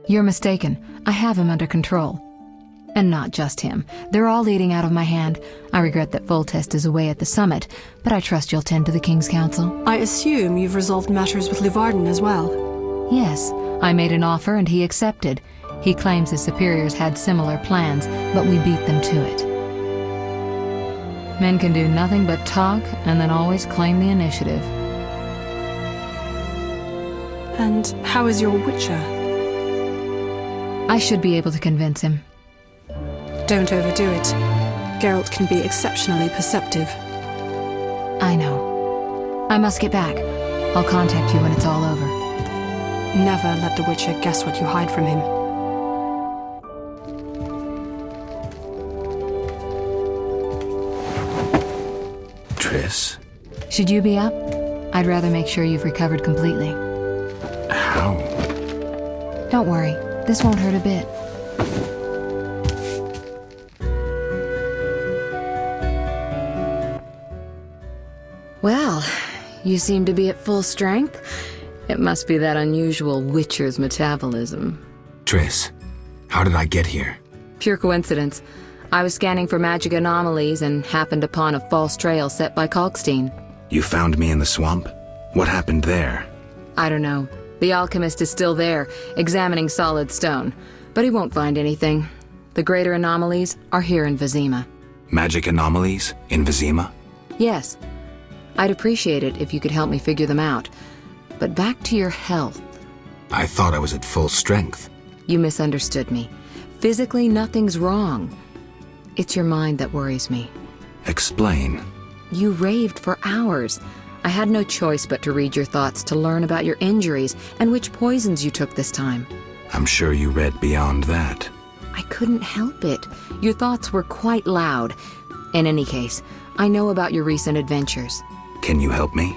You're mistaken. I have him under control. And not just him. They're all eating out of my hand. I regret that Foltest is away at the summit, but I trust you'll tend to the King's Council. I assume you've resolved matters with Luvarden as well? Yes, I made an offer and he accepted. He claims his superiors had similar plans, but we beat them to it. Men can do nothing but talk and then always claim the initiative. And how is your Witcher? I should be able to convince him. Don't overdo it. Geralt can be exceptionally perceptive. I know. I must get back. I'll contact you when it's all over. Never let the Witcher guess what you hide from him. Triss? Should you be up? I'd rather make sure you've recovered completely. How? Don't worry. This won't hurt a bit. Well, you seem to be at full strength. It must be that unusual Witcher's metabolism. Triss, how did I get here? Pure coincidence. I was scanning for magic anomalies and happened upon a false trail set by Kalkstein. You found me in the swamp? What happened there? I don't know. The alchemist is still there, examining solid stone. But he won't find anything. The greater anomalies are here in Vizima. Magic anomalies in Vizima? Yes. I'd appreciate it if you could help me figure them out. But back to your health. I thought I was at full strength. You misunderstood me. Physically, nothing's wrong. It's your mind that worries me. Explain. You raved for hours. I had no choice but to read your thoughts to learn about your injuries and which poisons you took this time. I'm sure you read beyond that. I couldn't help it. Your thoughts were quite loud. In any case, I know about your recent adventures. Can you help me?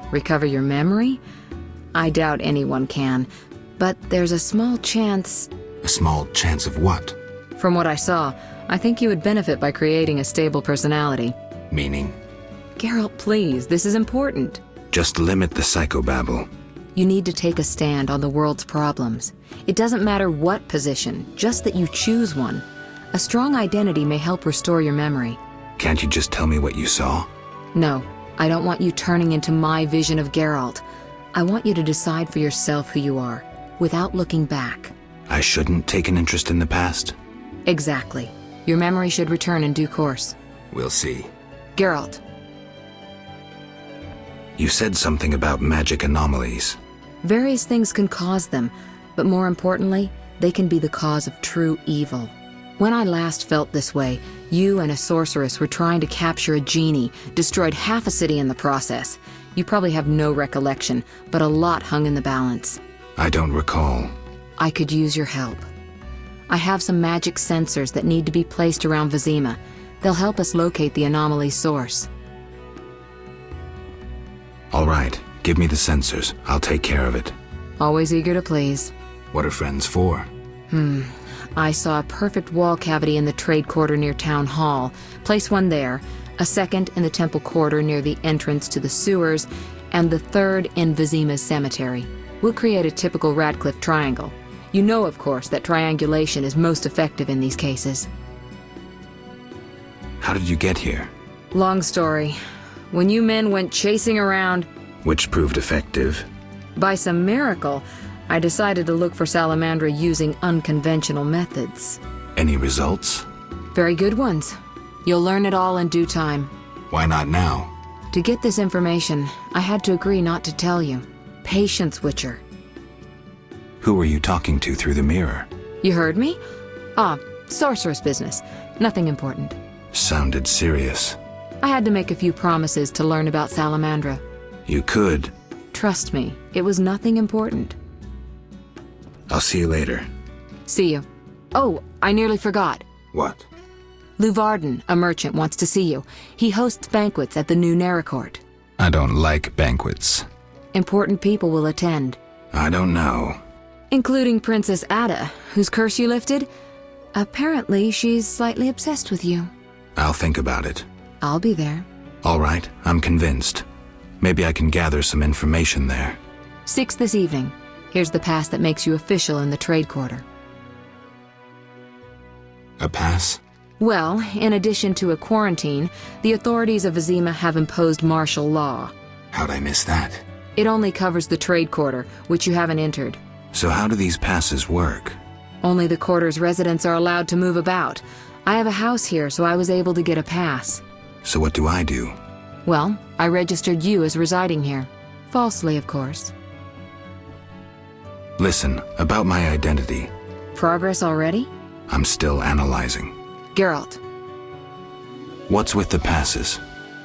Recover your memory? I doubt anyone can, but there's a small chance... A small chance of what? From what I saw, I think you would benefit by creating a stable personality. Meaning? Geralt, please, this is important. Just limit the psychobabble. You need to take a stand on the world's problems. It doesn't matter what position, just that you choose one. A strong identity may help restore your memory. Can't you just tell me what you saw? No, I don't want you turning into my vision of Geralt. I want you to decide for yourself who you are, without looking back. I shouldn't take an interest in the past? Exactly. Your memory should return in due course. We'll see. Geralt. You said something about magic anomalies. Various things can cause them, but more importantly, they can be the cause of true evil. When I last felt this way, you and a sorceress were trying to capture a genie, destroyed half a city in the process. You probably have no recollection, but a lot hung in the balance. I don't recall. I could use your help. I have some magic sensors that need to be placed around Vizima. They'll help us locate the anomaly's source. All right, give me the sensors. I'll take care of it. Always eager to please. What are friends for? I saw a perfect wall cavity in the trade quarter near Town Hall. Place one there, a second in the temple quarter near the entrance to the sewers, and the third in Vizima's cemetery. We'll create a typical Radcliffe triangle. You know, of course, that triangulation is most effective in these cases. How did you get here? Long story. When you men went chasing around... Which proved effective. By some miracle, I decided to look for Salamandra using unconventional methods. Any results? Very good ones. You'll learn it all in due time. Why not now? To get this information, I had to agree not to tell you. Patience, Witcher. Who were you talking to through the mirror? You heard me? Sorceress business. Nothing important. Sounded serious. I had to make a few promises to learn about Salamandra. You could. Trust me, it was nothing important. I'll see you later. See you. Oh, I nearly forgot. What? Luvarden, a merchant, wants to see you. He hosts banquets at the new Neracourt. I don't like banquets. Important people will attend. I don't know. Including Princess Ada, whose curse you lifted. Apparently, she's slightly obsessed with you. I'll think about it. I'll be there. All right, I'm convinced. Maybe I can gather some information there. 6 this evening. Here's the pass that makes you official in the trade quarter. A pass? Well, in addition to a quarantine, the authorities of Vizima have imposed martial law. How'd I miss that? It only covers the trade quarter, which you haven't entered. So how do these passes work? Only the quarter's residents are allowed to move about. I have a house here, so I was able to get a pass. So what do I do? Well, I registered you as residing here. Falsely, of course. Listen, about my identity. Progress already? I'm still analyzing. Geralt. What's with the passes?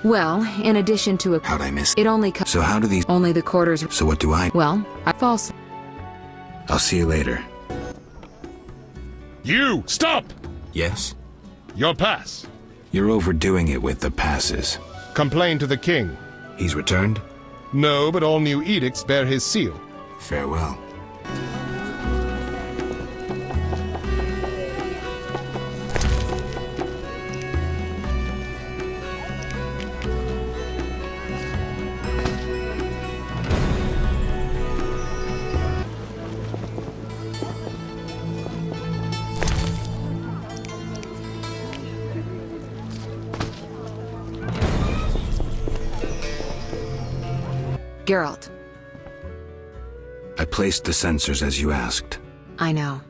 Well, in addition to a... How'd I miss It only So how do these... Only the quarters... So what do I... Well, false. I'll see you later. You! Stop! Yes? Your pass. You're overdoing it with the passes. Complain to the king. He's returned? No, but all new edicts bear his seal. Farewell. Geralt. I placed the sensors as you asked. I know.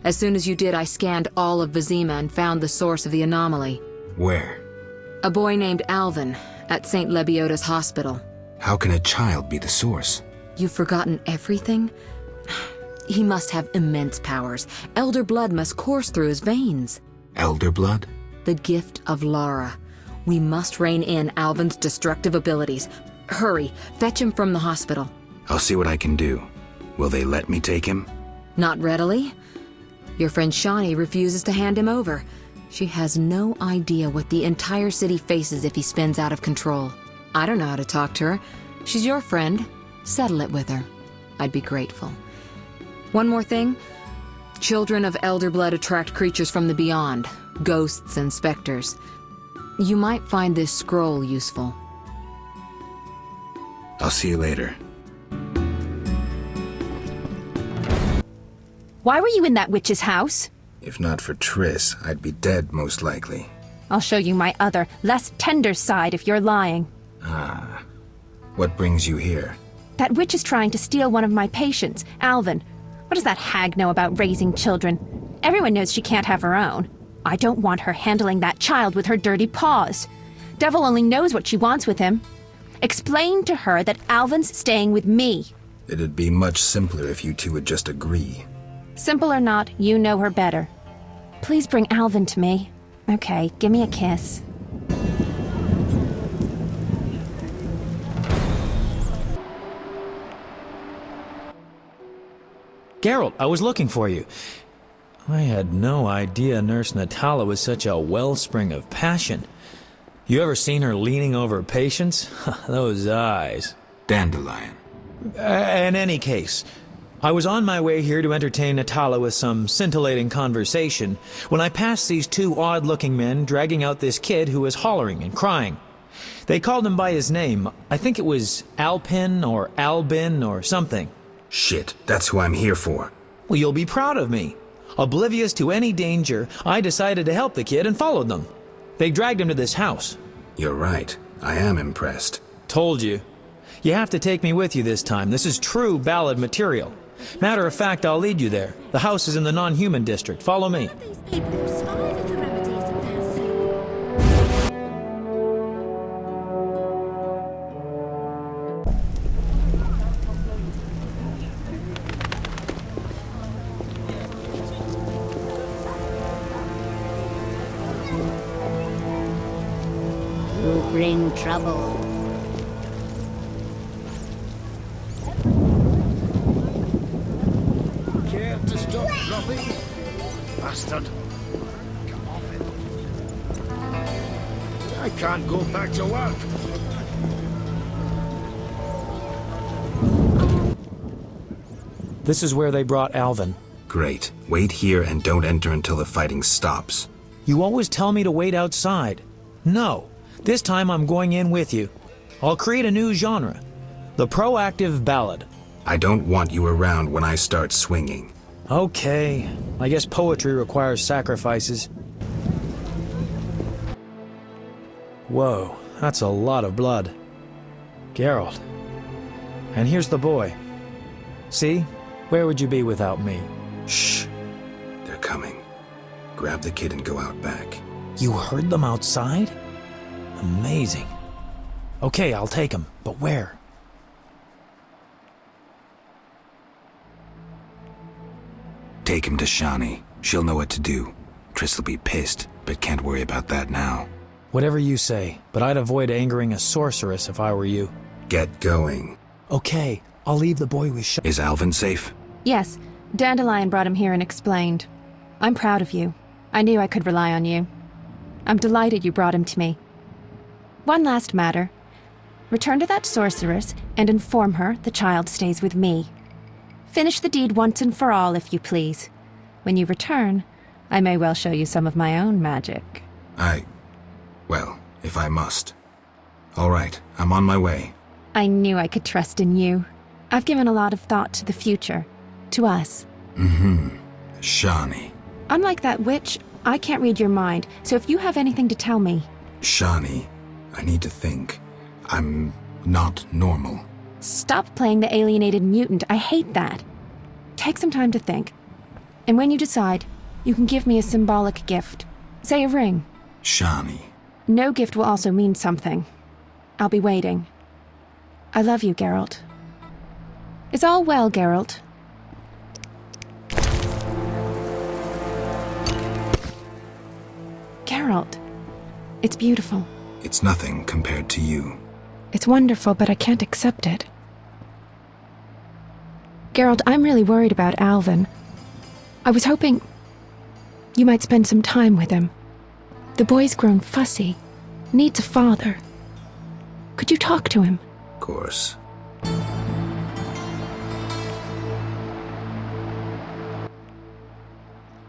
As soon as you did, I scanned all of Vizima and found the source of the anomaly. Where? A boy named Alvin at St. Lebioda's hospital. How can a child be the source? You've forgotten everything? He must have immense powers. Elder blood must course through his veins. Elder blood? The gift of Lara. We must rein in Alvin's destructive abilities. Hurry, fetch him from the hospital. I'll see what I can do. Will they let me take him? Not readily. Your friend Shawnee refuses to hand him over. She has no idea what the entire city faces if he spins out of control. I don't know how to talk to her. She's your friend. Settle it with her. I'd be grateful. One more thing. Children of Elder Blood attract creatures from the beyond, ghosts and specters. You might find this scroll useful. I'll see you later. Why were you in that witch's house? If not for Triss, I'd be dead most likely. I'll show you my other, less tender side if you're lying. Ah. What brings you here? That witch is trying to steal one of my patients, Alvin. What does that hag know about raising children? Everyone knows she can't have her own. I don't want her handling that child with her dirty paws. Devil only knows what she wants with him. Explain to her that Alvin's staying with me. It'd be much simpler if you two would just agree. Simple or not, you know her better. Please bring Alvin to me. Okay, give me a kiss. Geralt, I was looking for you. I had no idea Nurse Natala was such a wellspring of passion. You ever seen her leaning over patients? Those eyes. Dandelion. In any case, I was on my way here to entertain Natala with some scintillating conversation when I passed these two odd-looking men dragging out this kid who was hollering and crying. They called him by his name. I think it was Alpin or Albin or something. Shit, that's who I'm here for. Well, you'll be proud of me. Oblivious to any danger, I decided to help the kid and followed them. They dragged him to this house. You're right. I am impressed. Told you. You have to take me with you this time. This is true ballad material. Matter of fact, I'll lead you there. The house is in the non-human district. Follow me. You bring trouble. Care to stop dropping? Bastard. Come off it. I can't go back to work. This is where they brought Alvin. Great. Wait here and don't enter until the fighting stops. You always tell me to wait outside. No. This time I'm going in with you. I'll create a new genre. The proactive ballad. I don't want you around when I start swinging. Okay, I guess poetry requires sacrifices. Whoa, that's a lot of blood. Geralt. And here's the boy. See? Where would you be without me? Shh. They're coming. Grab the kid and go out back. You heard them outside? Amazing. Okay, I'll take him, but where? Take him to Shani. She'll know what to do. Triss'll be pissed, but can't worry about that now. Whatever you say, but I'd avoid angering a sorceress if I were you. Get going. Okay, I'll leave the boy with Shani. Is Alvin safe? Yes, Dandelion brought him here and explained. I'm proud of you. I knew I could rely on you. I'm delighted you brought him to me. One last matter. Return to that sorceress and inform her the child stays with me. Finish the deed once and for all, if you please. When you return, I may well show you some of my own magic. Well, if I must. All right, I'm on my way. I knew I could trust in you. I've given a lot of thought to the future. To us. Shani. Unlike that witch, I can't read your mind, so if you have anything to tell me... Shani, I need to think. I'm not normal. Stop playing the alienated mutant. I hate that. Take some time to think. And when you decide, you can give me a symbolic gift. Say a ring. Shani. No gift will also mean something. I'll be waiting. I love you, Geralt. Is all well, Geralt? Geralt. It's beautiful. It's nothing compared to you. It's wonderful, but I can't accept it. Geralt, I'm really worried about Alvin. I was hoping you might spend some time with him. The boy's grown fussy, needs a father. Could you talk to him? Of course.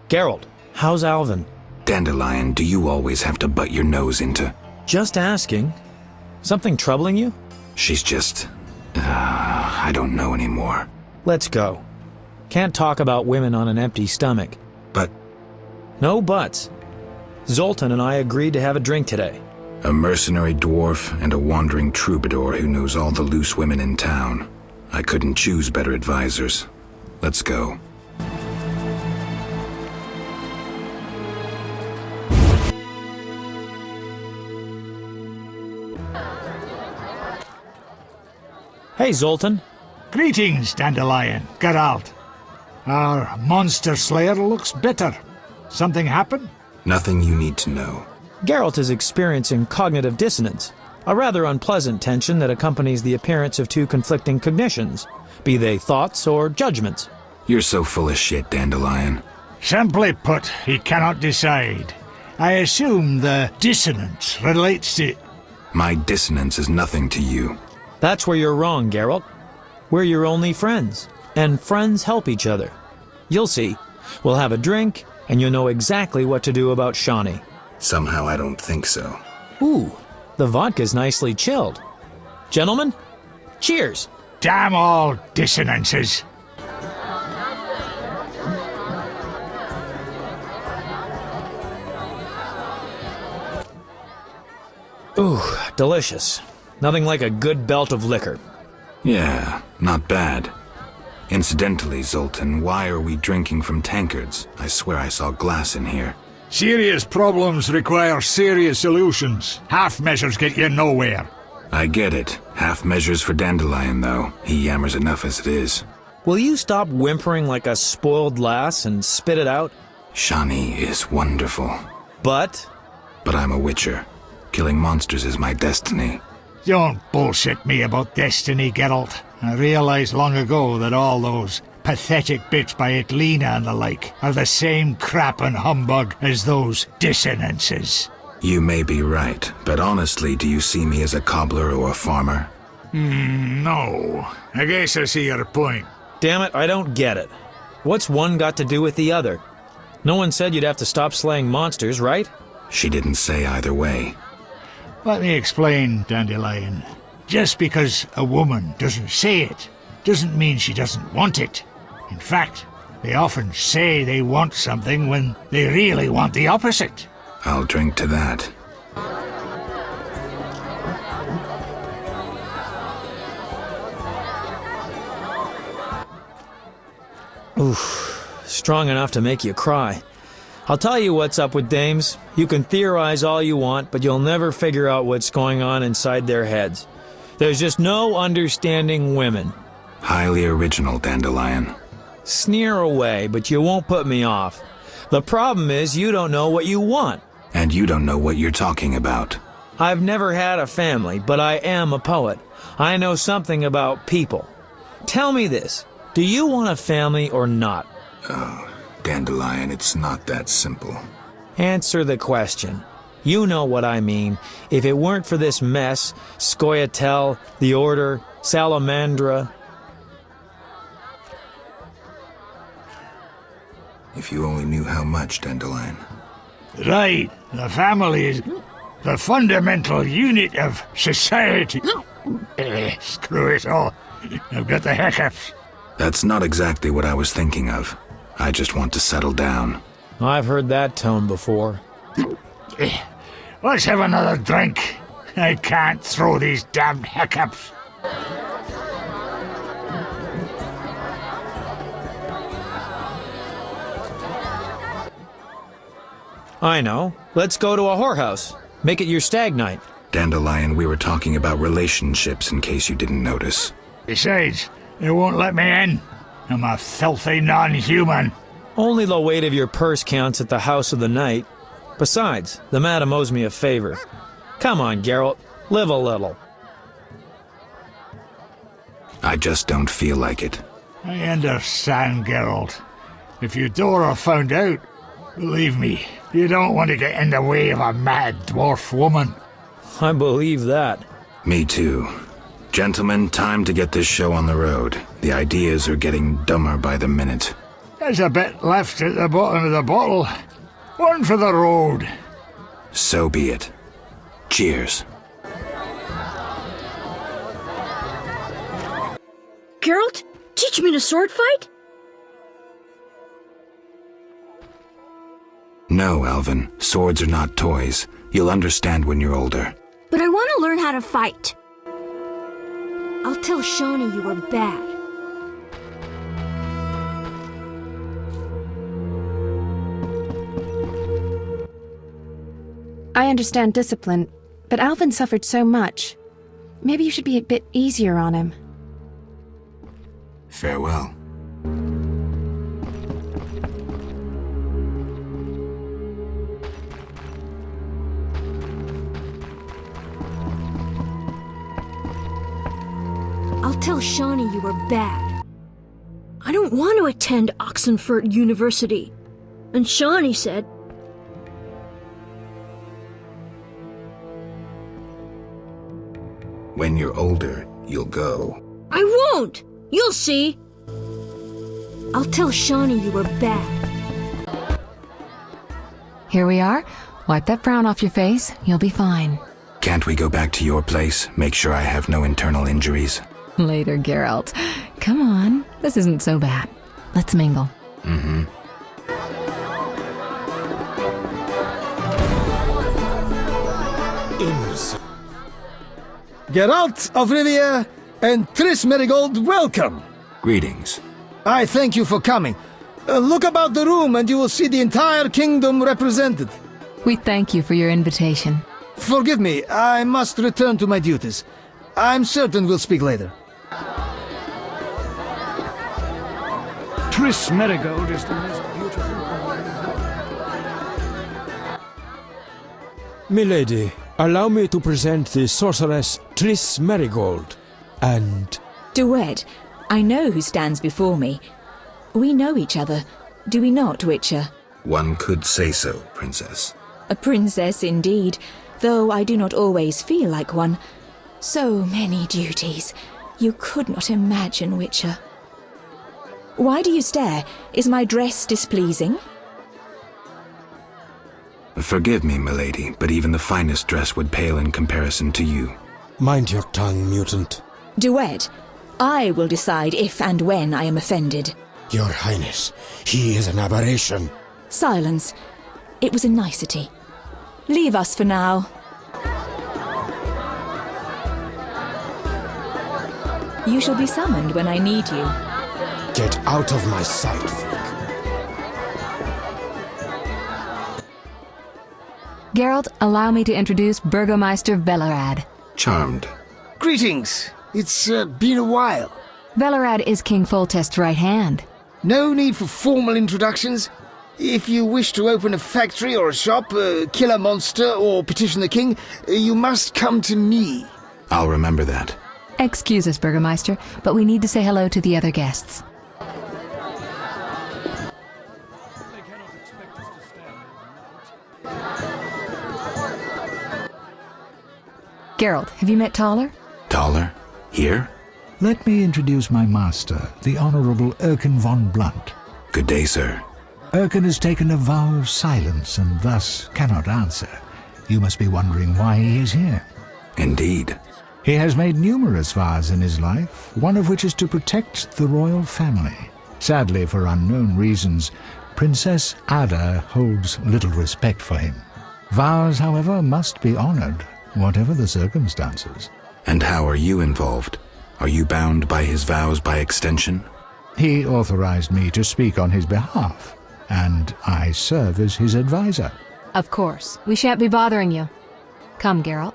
Geralt, how's Alvin? Dandelion, do you always have to butt your nose into... Just asking. Something troubling you? She's just... I don't know anymore. Let's go. Can't talk about women on an empty stomach. But... No buts. Zoltan and I agreed to have a drink today. A mercenary dwarf and a wandering troubadour who knows all the loose women in town. I couldn't choose better advisors. Let's go. Hey, Zoltan. Greetings, Dandelion, Geralt. Our monster slayer looks bitter. Something happened? Nothing you need to know. Geralt is experiencing cognitive dissonance, a rather unpleasant tension that accompanies the appearance of two conflicting cognitions, be they thoughts or judgments. You're so full of shit, Dandelion. Simply put, he cannot decide. I assume the dissonance relates to... My dissonance is nothing to you. That's where you're wrong, Geralt. We're your only friends, and friends help each other. You'll see. We'll have a drink, and you'll know exactly what to do about Shani. Somehow I don't think so. Ooh, the vodka's nicely chilled. Gentlemen, cheers! Damn all dissonances. Ooh, delicious. Nothing like a good belt of liquor. Yeah, not bad. Incidentally, Zoltan, why are we drinking from tankards? I swear I saw glass in here. Serious problems require serious solutions. Half measures get you nowhere. I get it. Half measures for Dandelion, though. He yammers enough as it is. Will you stop whimpering like a spoiled lass and spit it out? Shani is wonderful. But I'm a witcher. Killing monsters is my destiny. Don't bullshit me about destiny, Geralt. I realized long ago that all those pathetic bits by Etlina and the like are the same crap and humbug as those dissonances. You may be right, but honestly, do you see me as a cobbler or a farmer? No. I guess I see your point. damn it, I don't get it. What's one got to do with the other? No one said you'd have to stop slaying monsters, right? She didn't say either way. Let me explain, Dandelion. Just because a woman doesn't say it doesn't mean she doesn't want it. In fact, they often say they want something when they really want the opposite. I'll drink to that. Oof, strong enough to make you cry. I'll tell you what's up with dames. You can theorize all you want, but you'll never figure out what's going on inside their heads. There's just no understanding women. Highly original, Dandelion. Sneer away, but you won't put me off. The problem is you don't know what you want. And you don't know what you're talking about. I've never had a family, but I am a poet. I know something about people. Tell me this, do you want a family or not? Oh, Dandelion, it's not that simple. Answer the question. You know what I mean. If it weren't for this mess, Scoia'tael, the Order, Salamandra... If you only knew how much, Dandelion. Right, the family is the fundamental unit of society. Screw it all. I've got the hiccups. That's not exactly what I was thinking of. I just want to settle down. I've heard that tone before. Let's have another drink. I can't throw these damned hiccups. I know. Let's go to a whorehouse. Make it your stag night. Dandelion, we were talking about relationships in case you didn't notice. Besides, they won't let me in. I'm a filthy non-human. Only the weight of your purse counts at the house of the night. Besides, the madam owes me a favor. Come on, Geralt. Live a little. I just don't feel like it. I understand, Geralt. If Eudora found out, believe me, you don't want to get in the way of a mad dwarf woman. I believe that. Me too. Gentlemen, time to get this show on the road. The ideas are getting dumber by the minute. There's a bit left at the bottom of the bottle. One for the road. So be it. Cheers. Geralt, teach me to sword fight? No, Alvin. Swords are not toys. You'll understand when you're older. But I want to learn how to fight. I'll tell Shawnee you were bad. I understand discipline, but Alvin suffered so much. Maybe you should be a bit easier on him. Farewell. I'll tell Shawnee you were bad. I don't want to attend Oxenfurt University. And Shawnee said... When you're older, you'll go. I won't! You'll see! I'll tell Shawnee you were bad. Here we are. Wipe that frown off your face. You'll be fine. Can't we go back to your place? Make sure I have no internal injuries. Later, Geralt. Come on. This isn't so bad. Let's mingle. Mm-hmm. Geralt of Rivia and Triss Merigold, welcome! Greetings. I thank you for coming. Look about the room and you will see the entire kingdom represented. We thank you for your invitation. Forgive me, I must return to my duties. I'm certain we'll speak later. Triss Merigold is the most beautiful... Milady, allow me to present the sorceress Triss Merigold, and... Duet, I know who stands before me. We know each other, do we not, Witcher? One could say so, Princess. A princess indeed, though I do not always feel like one. So many duties. You could not imagine, Witcher. Why do you stare? Is my dress displeasing? Forgive me, milady, but even the finest dress would pale in comparison to you. Mind your tongue, mutant. Duet, I will decide if and when I am offended. Your Highness, he is an aberration. Silence. It was a nicety. Leave us for now. You shall be summoned when I need you. Get out of my sight, freak. Geralt, allow me to introduce Burgomeister Velerad. Charmed. Greetings. It's been a while. Velerad is King Foltest's right hand. No need for formal introductions. If you wish to open a factory or a shop, kill a monster, or petition the king, you must come to me. I'll remember that. Excuse us, Burgomeister, but we need to say hello to the other guests. Geralt, have you met Taller? Taller? Here? Let me introduce my master, the Honourable Erkin von Blunt. Good day, sir. Erkin has taken a vow of silence and thus cannot answer. You must be wondering why he is here. Indeed. He has made numerous vows in his life, one of which is to protect the royal family. Sadly, for unknown reasons, Princess Ada holds little respect for him. Vows, however, must be honoured, whatever the circumstances. And how are you involved? Are you bound by his vows by extension? He authorized me to speak on his behalf, and I serve as his advisor. Of course. We shan't be bothering you. Come, Geralt.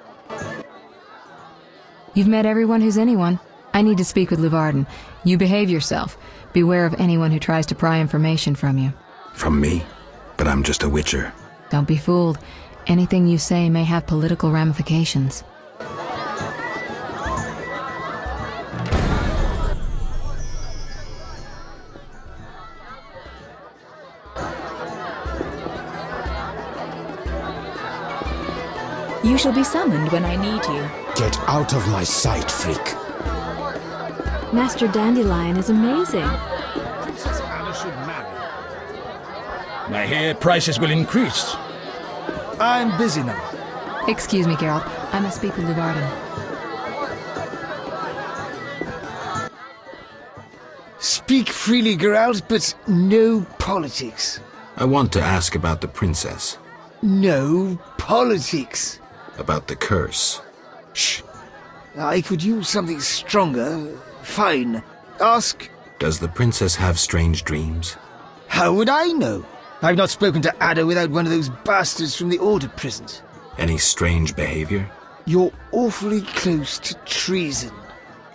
You've met everyone who's anyone. I need to speak with Luvarden. You behave yourself. Beware of anyone who tries to pry information from you. From me? But I'm just a witcher. Don't be fooled. Anything you say may have political ramifications. You shall be summoned when I need you. Get out of my sight, freak. Master Dandelion is amazing. Princess Anna should marry. I hear prices will increase. I'm busy now. Excuse me, Geralt. I must speak with Luvarden. Speak freely, Geralt, but no politics. I want to ask about the princess. No politics. About the curse. Shh. I could use something stronger. Fine. Ask. Does the princess have strange dreams? How would I know? I've not spoken to Ada without one of those bastards from the Order prisons. Any strange behavior? You're awfully close to treason.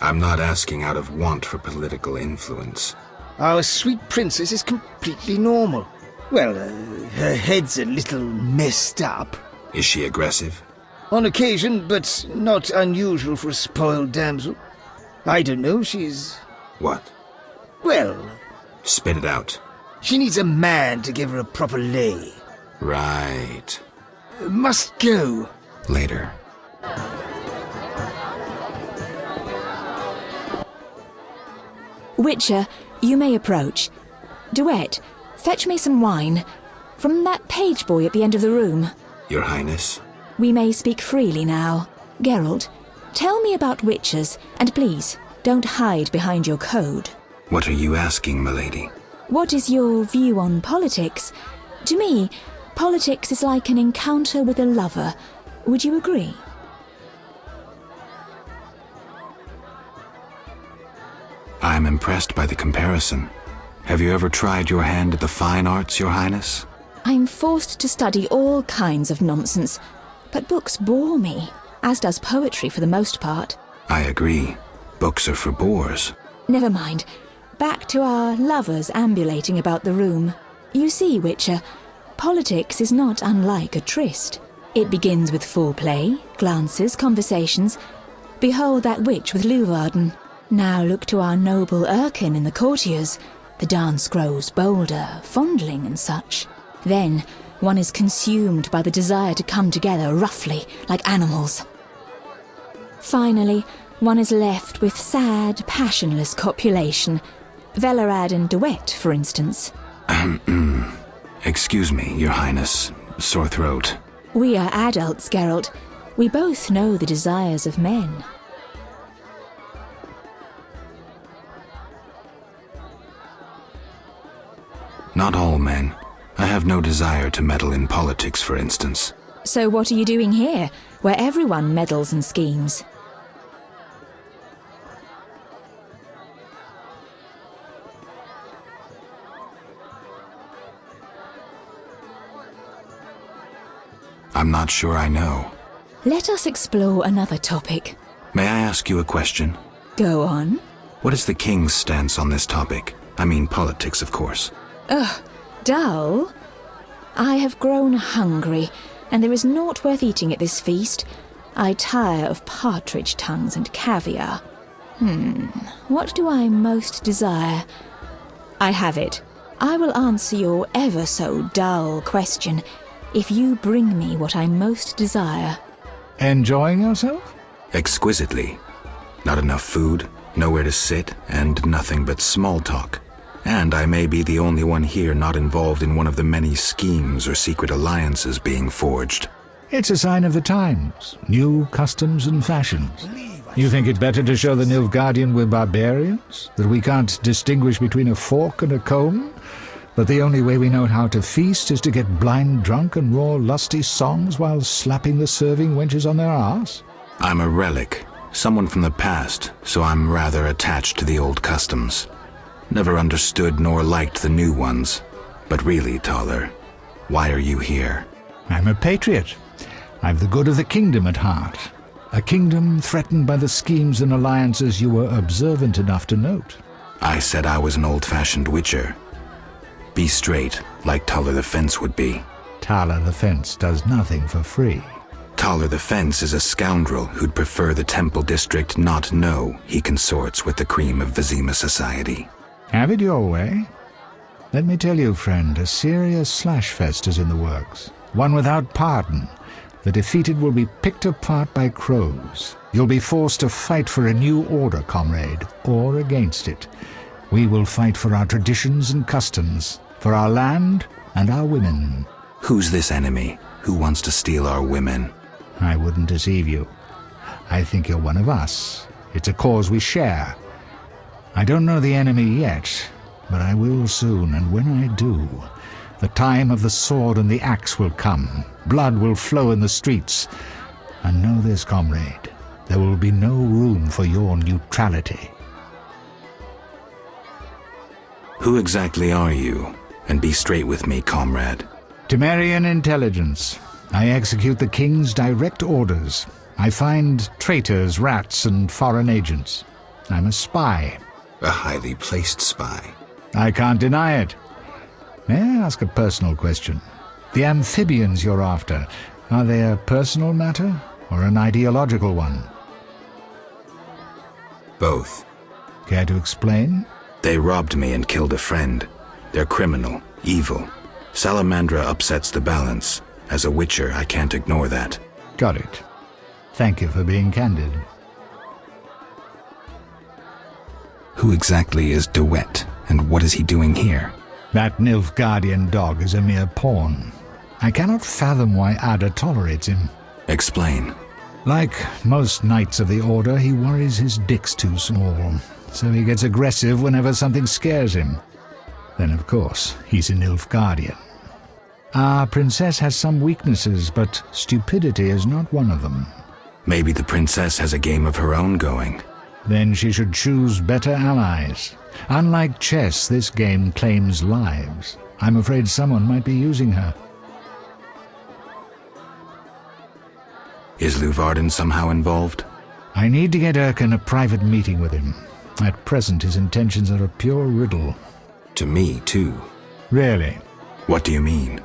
I'm not asking out of want for political influence. Our sweet princess is completely normal. Well, her head's a little messed up. Is she aggressive? On occasion, but not unusual for a spoiled damsel. I don't know, she's... What? Well... Spit it out. She needs a man to give her a proper lay. Right. Must go. Later. Witcher, you may approach. Duet, fetch me some wine. From that page boy at the end of the room. Your Highness. We may speak freely now. Geralt, tell me about witchers, and please, don't hide behind your code. What are you asking, milady? What is your view on politics? To me, politics is like an encounter with a lover. Would you agree? I'm impressed by the comparison. Have you ever tried your hand at the fine arts, Your Highness? I'm forced to study all kinds of nonsense, but books bore me, as does poetry for the most part. I agree. Books are for bores. Never mind. Back to our lovers ambulating about the room. You see, Witcher, politics is not unlike a tryst. It begins with foreplay, glances, conversations. Behold that witch with Luvarden. Now look to our noble Erkin and the courtiers. The dance grows bolder, fondling and such. Then one is consumed by the desire to come together roughly, like animals. Finally, one is left with sad, passionless copulation. Velerad and Duet, for instance. Excuse me, Your Highness. Sore throat. We are adults, Geralt. We both know the desires of men. no desire to meddle in politics, for instance. So what are you doing here, where everyone meddles and schemes? I'm not sure I know. Let us explore another topic. May I ask you a question? Go on. What is the king's stance on this topic? I mean politics, of course. Ugh, dull? I have grown hungry, and there is naught worth eating at this feast. I tire of partridge tongues and caviar. What do I most desire? I have it. I will answer your ever so dull question if you bring me what I most desire. Enjoying yourself? Exquisitely. Not enough food, nowhere to sit, and nothing but small talk. And I may be the only one here not involved in one of the many schemes or secret alliances being forged. It's a sign of the times. New customs and fashions. You think it better to show the Nilfgaardian we're barbarians? That we can't distinguish between a fork and a comb? That the only way we know how to feast is to get blind drunk and roar lusty songs while slapping the serving wenches on their arse? I'm a relic, someone from the past, so I'm rather attached to the old customs. Never understood nor liked the new ones. But really, Taller, why are you here? I'm a patriot. I've the good of the kingdom at heart. A kingdom threatened by the schemes and alliances you were observant enough to note. I said I was an old-fashioned witcher. Be straight, like Taller the Fence would be. Taller the Fence does nothing for free. Taller the Fence is a scoundrel who'd prefer the Temple District not know he consorts with the cream of Vizima society. Have it your way. Let me tell you, friend, a serious slashfest is in the works. One without pardon. The defeated will be picked apart by crows. You'll be forced to fight for a new order, comrade, or against it. We will fight for our traditions and customs, for our land and our women. Who's this enemy? Who wants to steal our women? I wouldn't deceive you. I think you're one of us. It's a cause we share. I don't know the enemy yet, but I will soon, and when I do, the time of the sword and the axe will come. Blood will flow in the streets. And know this, comrade, there will be no room for your neutrality. Who exactly are you? And be straight with me, comrade. Temerian intelligence. I execute the king's direct orders. I find traitors, rats, and foreign agents. I'm a spy. A highly placed spy. I can't deny it. May I ask a personal question? The amphibians you're after, are they a personal matter or an ideological one? Both. Care to explain? They robbed me and killed a friend. They're criminal, evil. Salamandra upsets the balance. As a witcher, I can't ignore that. Got it. Thank you for being candid. Who exactly is DeWitt, and what is he doing here? That Nilfgaardian dog is a mere pawn. I cannot fathom why Ada tolerates him. Explain. Like most knights of the Order, he worries his dick's too small, so he gets aggressive whenever something scares him. Then, of course, he's a Nilfgaardian. Our princess has some weaknesses, but stupidity is not one of them. Maybe the princess has a game of her own going. Then she should choose better allies. Unlike chess, this game claims lives. I'm afraid someone might be using her. Is Luvarden somehow involved? I need to get Erkin a private meeting with him. At present, his intentions are a pure riddle. To me, too. Really? What do you mean?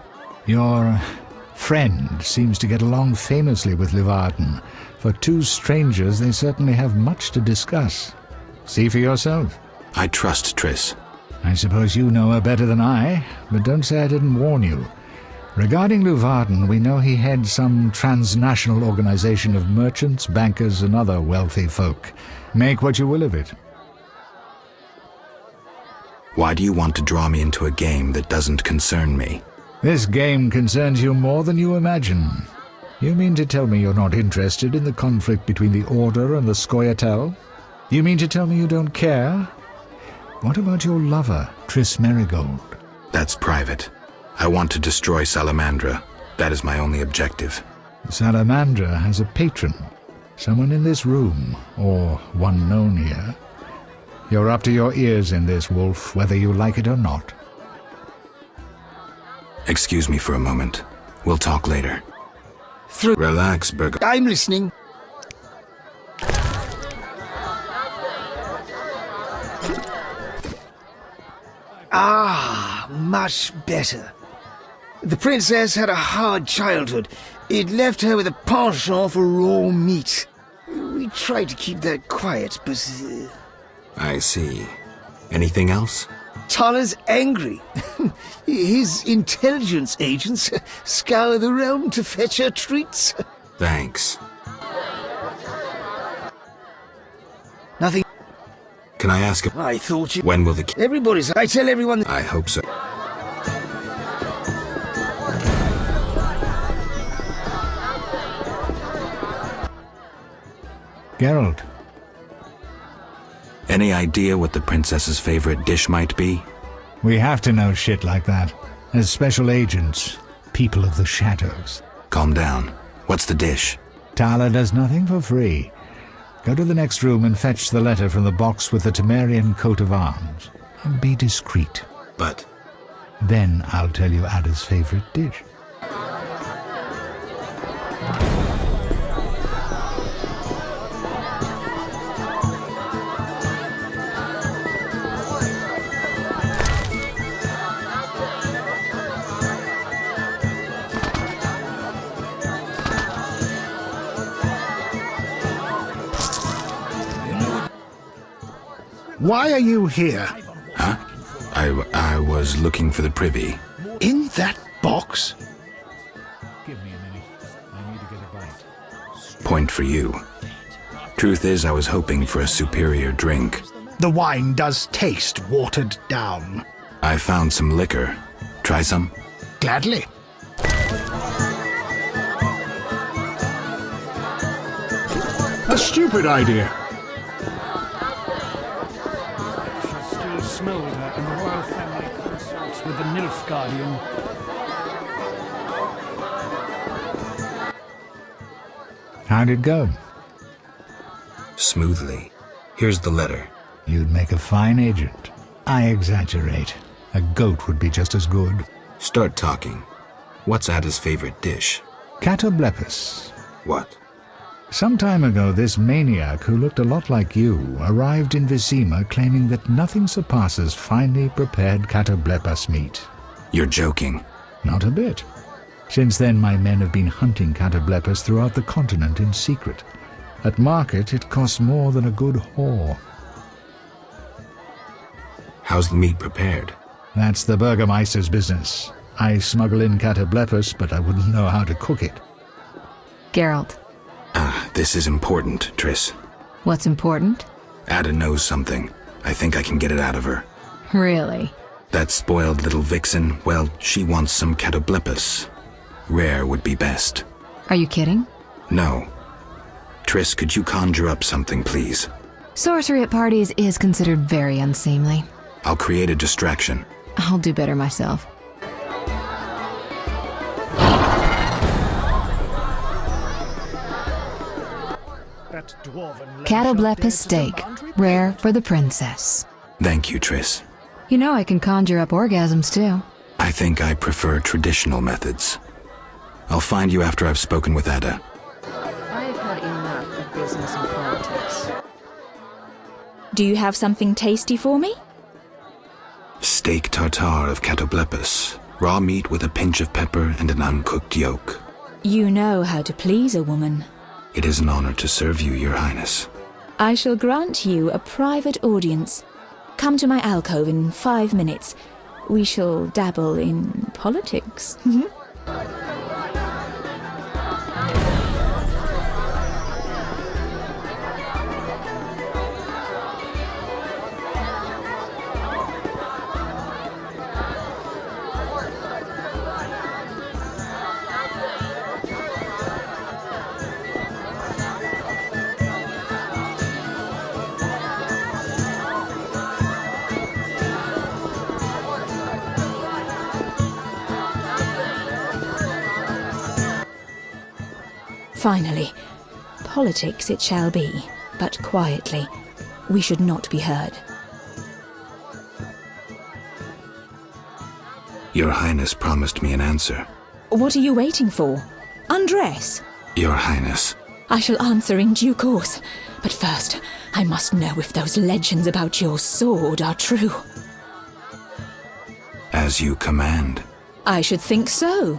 Your friend seems to get along famously with Luvarden. For two strangers, they certainly have much to discuss. See for yourself. I trust Triss. I suppose you know her better than I, but don't say I didn't warn you. Regarding Luvarden, we know he heads some transnational organization of merchants, bankers, and other wealthy folk. Make what you will of it. Why do you want to draw me into a game that doesn't concern me? This game concerns you more than you imagine. You mean to tell me you're not interested in the conflict between the Order and the Scoia'tael? You mean to tell me you don't care? What about your lover, Triss Merigold? That's private. I want to destroy Salamandra. That is my only objective. Salamandra has a patron. Someone in this room, or one known here. You're up to your ears in this, Wolf, whether you like it or not. Excuse me for a moment. We'll talk later. Relax, Burger. I'm listening. Ah, much better. The princess had a hard childhood. It left her with a penchant for raw meat. We tried to keep that quiet, but... I see. Anything else? Tala's angry. His intelligence agents scour the realm to fetch her treats. Thanks. Nothing. Can I ask? I thought you... When will the... Everybody's... I tell everyone... I hope so. Geralt. Any idea what the princess's favorite dish might be? We have to know shit like that. As special agents, people of the shadows. Calm down. What's the dish? Tala does nothing for free. Go to the next room and fetch the letter from the box with the Temerian coat of arms. And be discreet. But... Then I'll tell you Ada's favorite dish. Why are you here? Huh? I was looking for the privy. In that box? Give me a minute. I need to get a bite. Point for you. Truth is, I was hoping for a superior drink. The wine does taste watered down. I found some liquor. Try some? Gladly. A stupid idea. Smolder and the royal family consorts with the Nilf Guardian. How'd it go? Smoothly. Here's the letter. You'd make a fine agent. I exaggerate. A goat would be just as good. Start talking. What's Ada's favorite dish? Catoblepis. What? Some time ago, this maniac who looked a lot like you arrived in Vizima claiming that nothing surpasses finely prepared catoblepas meat. You're joking. Not a bit. Since then, my men have been hunting catoblepas throughout the continent in secret. At market, it costs more than a good whore. How's the meat prepared? That's the Burgermeister's business. I smuggle in catoblepas, but I wouldn't know how to cook it. Geralt. This is important, Triss. What's important? Ada knows something. I think I can get it out of her. Really? That spoiled little vixen, well, she wants some catoblepas. Rare would be best. Are you kidding? No. Triss, could you conjure up something, please? Sorcery at parties is considered very unseemly. I'll create a distraction. I'll do better myself. Catoblepis steak, rare for the princess. Thank you, Triss. You know I can conjure up orgasms too. I think I prefer traditional methods. I'll find you after I've spoken with Ada. I've had enough of business and politics. Do you have something tasty for me? Steak tartare of catoblepis. Raw meat with a pinch of pepper and an uncooked yolk. You know how to please a woman. It is an honor to serve you, Your Highness. I shall grant you a private audience. Come to my alcove in 5 minutes. We shall dabble in politics. Finally, politics it shall be, but quietly. We should not be heard. Your Highness promised me an answer. What are you waiting for? Undress. Your Highness. I shall answer in due course. But first, I must know if those legends about your sword are true. As you command. I should think so.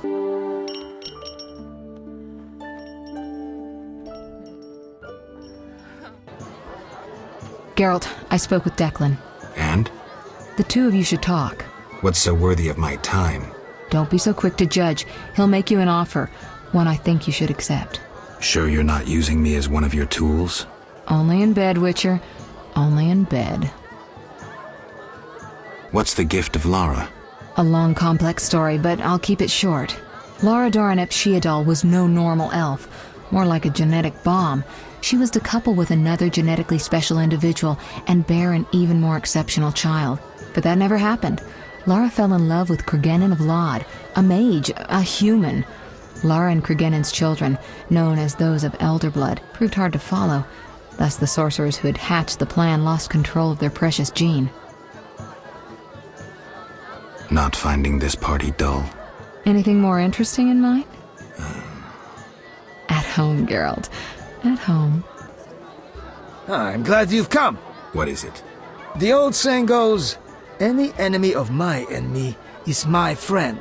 Geralt, I spoke with Declan. And? The two of you should talk. What's so worthy of my time? Don't be so quick to judge. He'll make you an offer, one I think you should accept. Sure you're not using me as one of your tools? Only in bed, Witcher. Only in bed. What's the gift of Lara? A long, complex story, but I'll keep it short. Lara Doranep Sheadal was no normal elf, more like a genetic bomb. She was to couple with another genetically special individual and bear an even more exceptional child. But that never happened. Lara fell in love with Cregennan of Lod, a mage, a human. Lara and Cregennan's children, known as those of Elder Blood, proved hard to follow. Thus the sorcerers who had hatched the plan lost control of their precious gene. Not finding this party dull? Anything more interesting in mind? At home, Geralt. At home. I'm glad you've come. What is it? The old saying goes, any enemy of my enemy is my friend.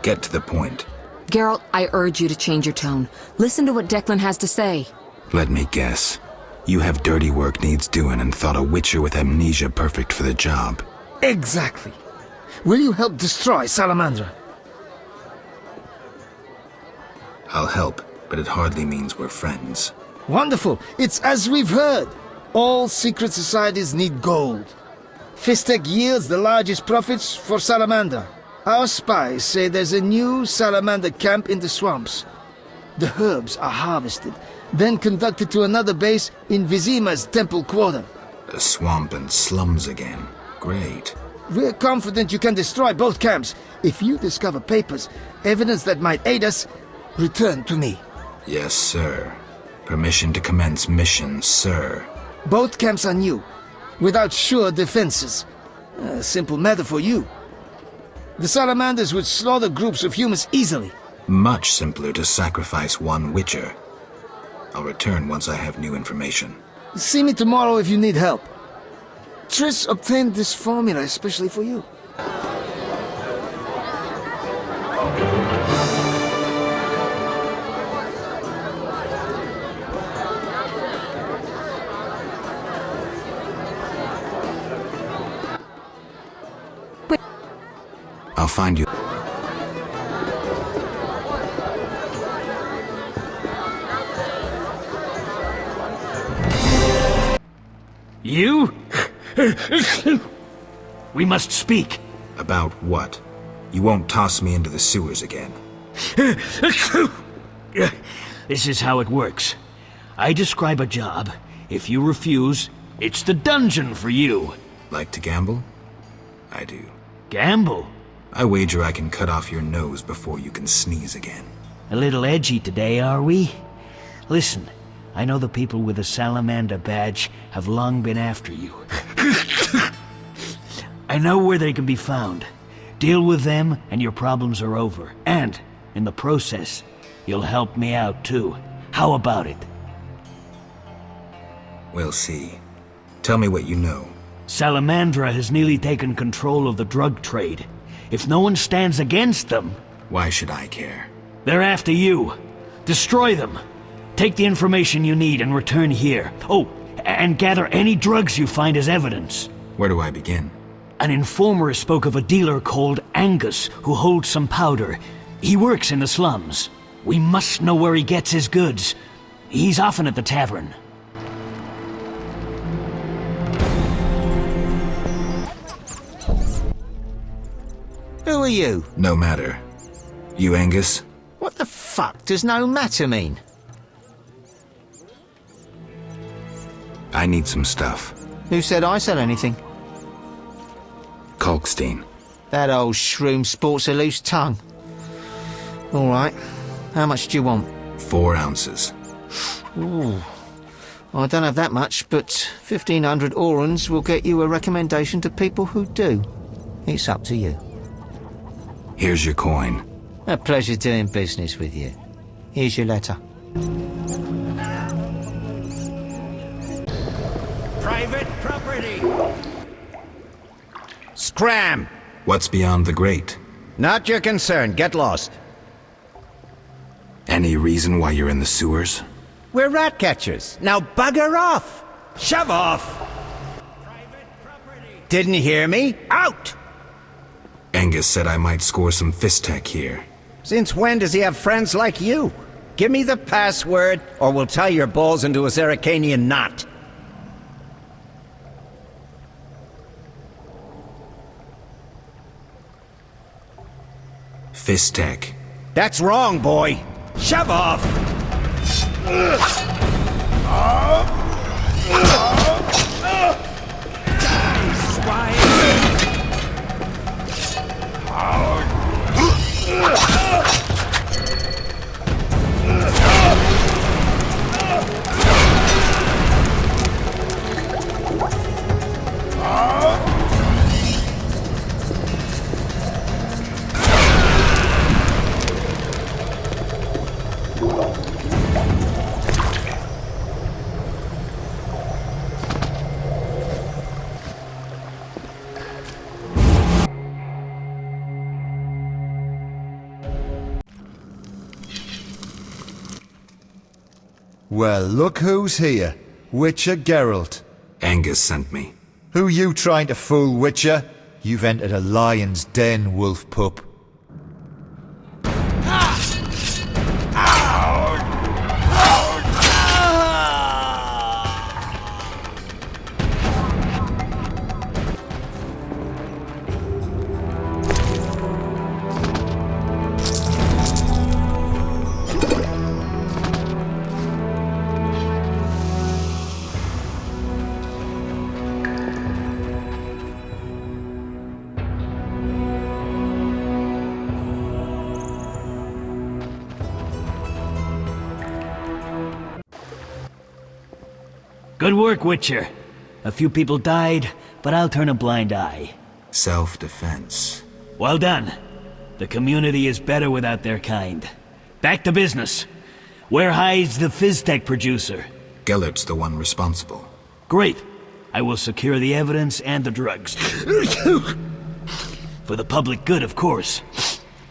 Get to the point. Geralt, I urge you to change your tone. Listen to what Declan has to say. Let me guess. You have dirty work needs doing and thought a witcher with amnesia perfect for the job. Exactly. Will you help destroy Salamandra? I'll help, but it hardly means we're friends. Wonderful. It's as we've heard. All secret societies need gold. Fistek yields the largest profits for Salamander. Our spies say there's a new Salamander camp in the swamps. The herbs are harvested, then conducted to another base in Vizima's temple quarter. The swamp and slums again. Great. We're confident you can destroy both camps. If you discover papers, evidence that might aid us, return to me. Yes, sir. Permission to commence mission, sir. Both camps are new, without sure defenses. A simple matter for you. The Salamanders would slaughter groups of humans easily. Much simpler to sacrifice one witcher. I'll return once I have new information. See me tomorrow if you need help. Triss obtained this formula especially for you. I'll find you. You? We must speak. About what? You won't toss me into the sewers again. This is how it works. I describe a job. If you refuse, it's the dungeon for you. Like to gamble? I do. Gamble? I wager I can cut off your nose before you can sneeze again. A little edgy today, are we? Listen, I know the people with the Salamander badge have long been after you. I know where they can be found. Deal with them and your problems are over. And, in the process, you'll help me out too. How about it? We'll see. Tell me what you know. Salamandra has nearly taken control of the drug trade. If no one stands against them... Why should I care? They're after you. Destroy them. Take the information you need and return here. Oh, and gather any drugs you find as evidence. Where do I begin? An informer spoke of a dealer called Angus who holds some powder. He works in the slums. We must know where he gets his goods. He's often at the tavern. Who are you? No matter. You Angus? What the fuck does no matter mean? I need some stuff. Who said I sell anything? Kalkstein. That old shroom sports a loose tongue. All right. How much do you want? 4 ounces. Ooh. I don't have that much, but 1,500 orans will get you a recommendation to people who do. It's up to you. Here's your coin. A pleasure doing business with you. Here's your letter. Private property! Scram! What's beyond the grate? Not your concern. Get lost. Any reason why you're in the sewers? We're rat catchers. Now bugger off! Shove off! Didn't hear me? Out! Angus said I might score some fistech here. Since when does he have friends like you? Give me the password, or we'll tie your balls into a Zeracanian knot. Fistech. That's wrong, boy. Shove off! Well, look who's here. Witcher Geralt. Angus sent me. Who you trying to fool, Witcher? You've entered a lion's den, wolf pup. Good work, Witcher. A few people died, but I'll turn a blind eye. Self-defense. Well done. The community is better without their kind. Back to business. Where hides the Fizztech producer? Gellert's the one responsible. Great. I will secure the evidence and the drugs. For the public good, of course.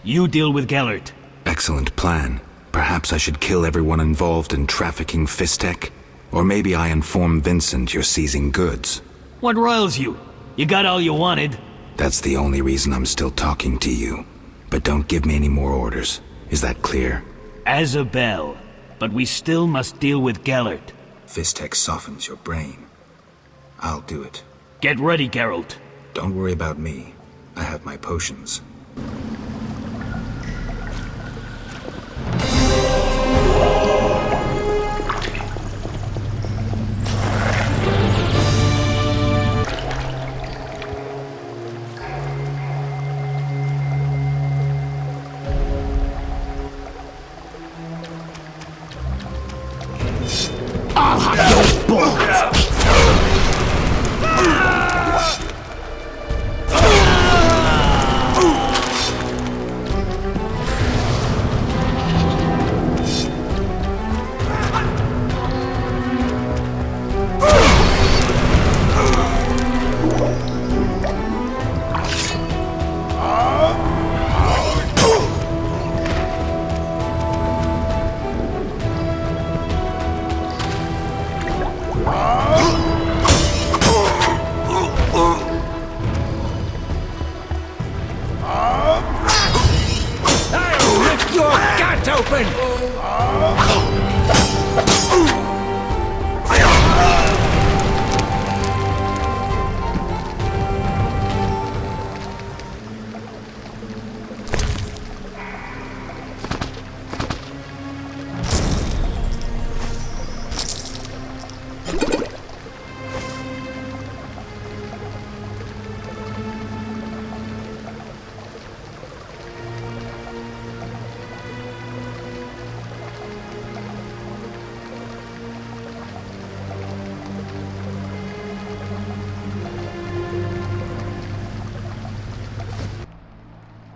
You deal with Gellert. Excellent plan. Perhaps I should kill everyone involved in trafficking Fistech? Or maybe I inform Vincent you're seizing goods. What roils you? You got all you wanted. That's the only reason I'm still talking to you. But don't give me any more orders. Is that clear? As a bell. But we still must deal with Gellert. Fistech softens your brain. I'll do it. Get ready, Geralt. Don't worry about me. I have my potions. I'll have your balls!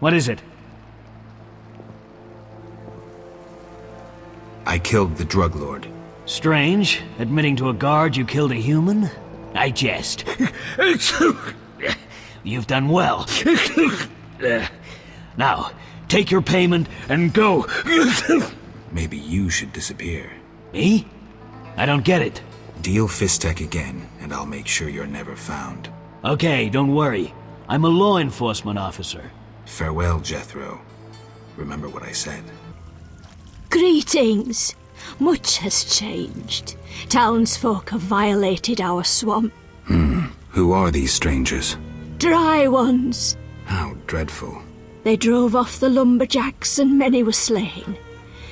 What is it? I killed the drug lord. Strange, admitting to a guard you killed a human? I jest. You've done well. Now, take your payment and go. Maybe you should disappear. Me? I don't get it. Deal Fistek again, and I'll make sure you're never found. Okay, don't worry. I'm a law enforcement officer. Farewell, Jethro. Remember what I said. Greetings. Much has changed. Townsfolk have violated our swamp. Who are these strangers? Dry ones. How dreadful. They drove off the lumberjacks and many were slain.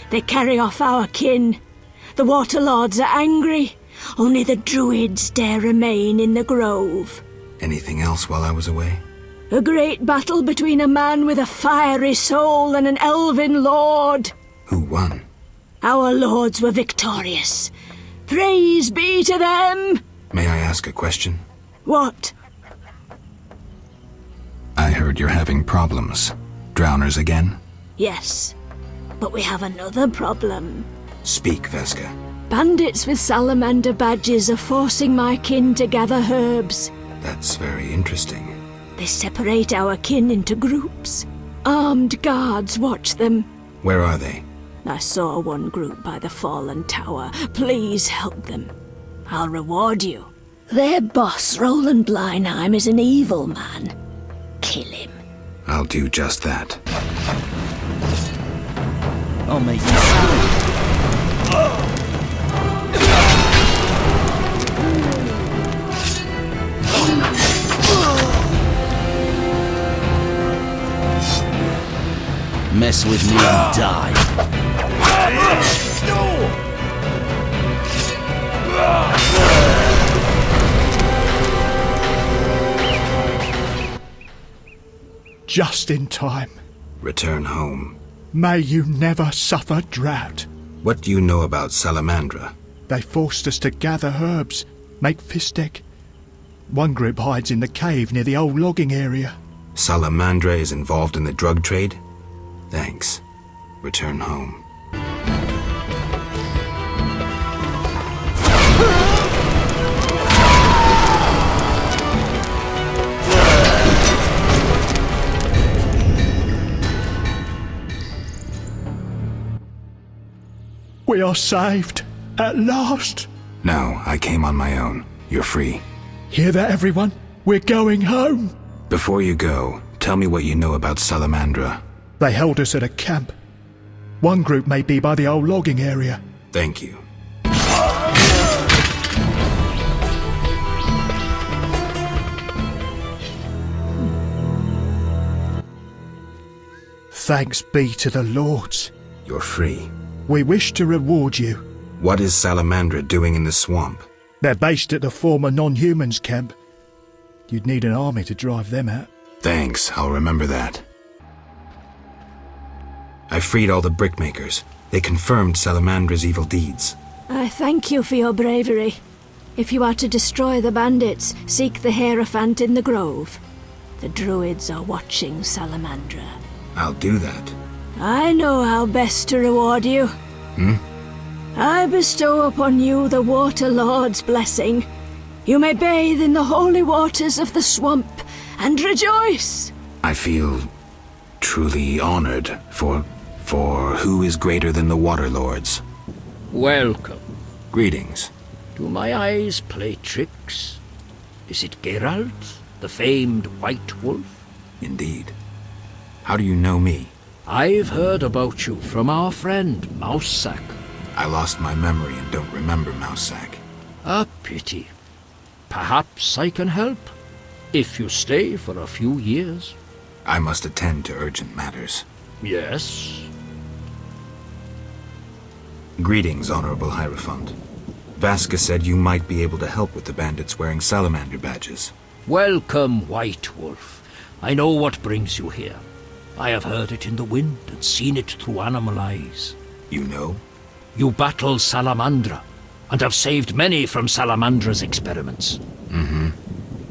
They carry off our kin. The water lords are angry. Only the druids dare remain in the grove. Anything else while I was away? A great battle between a man with a fiery soul and an elven lord. Who won? Our lords were victorious. Praise be to them! May I ask a question? What? I heard you're having problems. Drowners again? Yes, but we have another problem. Speak, Veska. Bandits with salamander badges are forcing my kin to gather herbs. That's very interesting. They separate our kin into groups. Armed guards watch them. Where are they? I saw one group by the fallen tower. Please help them. I'll reward you. Their boss, Roland Bleinheim, is an evil man. Kill him. I'll do just that. I'll make you salad. Mess with me and die. Just in time. Return home. May you never suffer drought. What do you know about Salamandra? They forced us to gather herbs, make fistek. One group hides in the cave near the old logging area. Salamandra is involved in the drug trade? Thanks. Return home. We are saved. At last. No, I came on my own. You're free. Hear that, everyone? We're going home. Before you go, tell me what you know about Salamandra. They held us at a camp. One group may be by the old logging area. Thank you. Thanks be to the lords. You're free. We wish to reward you. What is Salamandra doing in the swamp? They're based at the former non-humans camp. You'd need an army to drive them out. Thanks, I'll remember that. I freed all the brickmakers. They confirmed Salamandra's evil deeds. I thank you for your bravery. If you are to destroy the bandits, seek the Hierophant in the grove. The druids are watching Salamandra. I'll do that. I know how best to reward you. I bestow upon you the Water Lord's blessing. You may bathe in the holy waters of the swamp and rejoice. I feel truly honored for who is greater than the Water Lords? Welcome. Greetings. Do my eyes play tricks? Is it Geralt, the famed White Wolf? Indeed. How do you know me? I've heard about you from our friend, Mousesack. I lost my memory and don't remember Mousesack. A pity. Perhaps I can help, if you stay for a few years. I must attend to urgent matters. Yes. Greetings, Honorable Hierophant. Vaska said you might be able to help with the bandits wearing salamander badges. Welcome, White Wolf. I know what brings you here. I have heard it in the wind and seen it through animal eyes. You know? You battle Salamandra, and have saved many from Salamandra's experiments.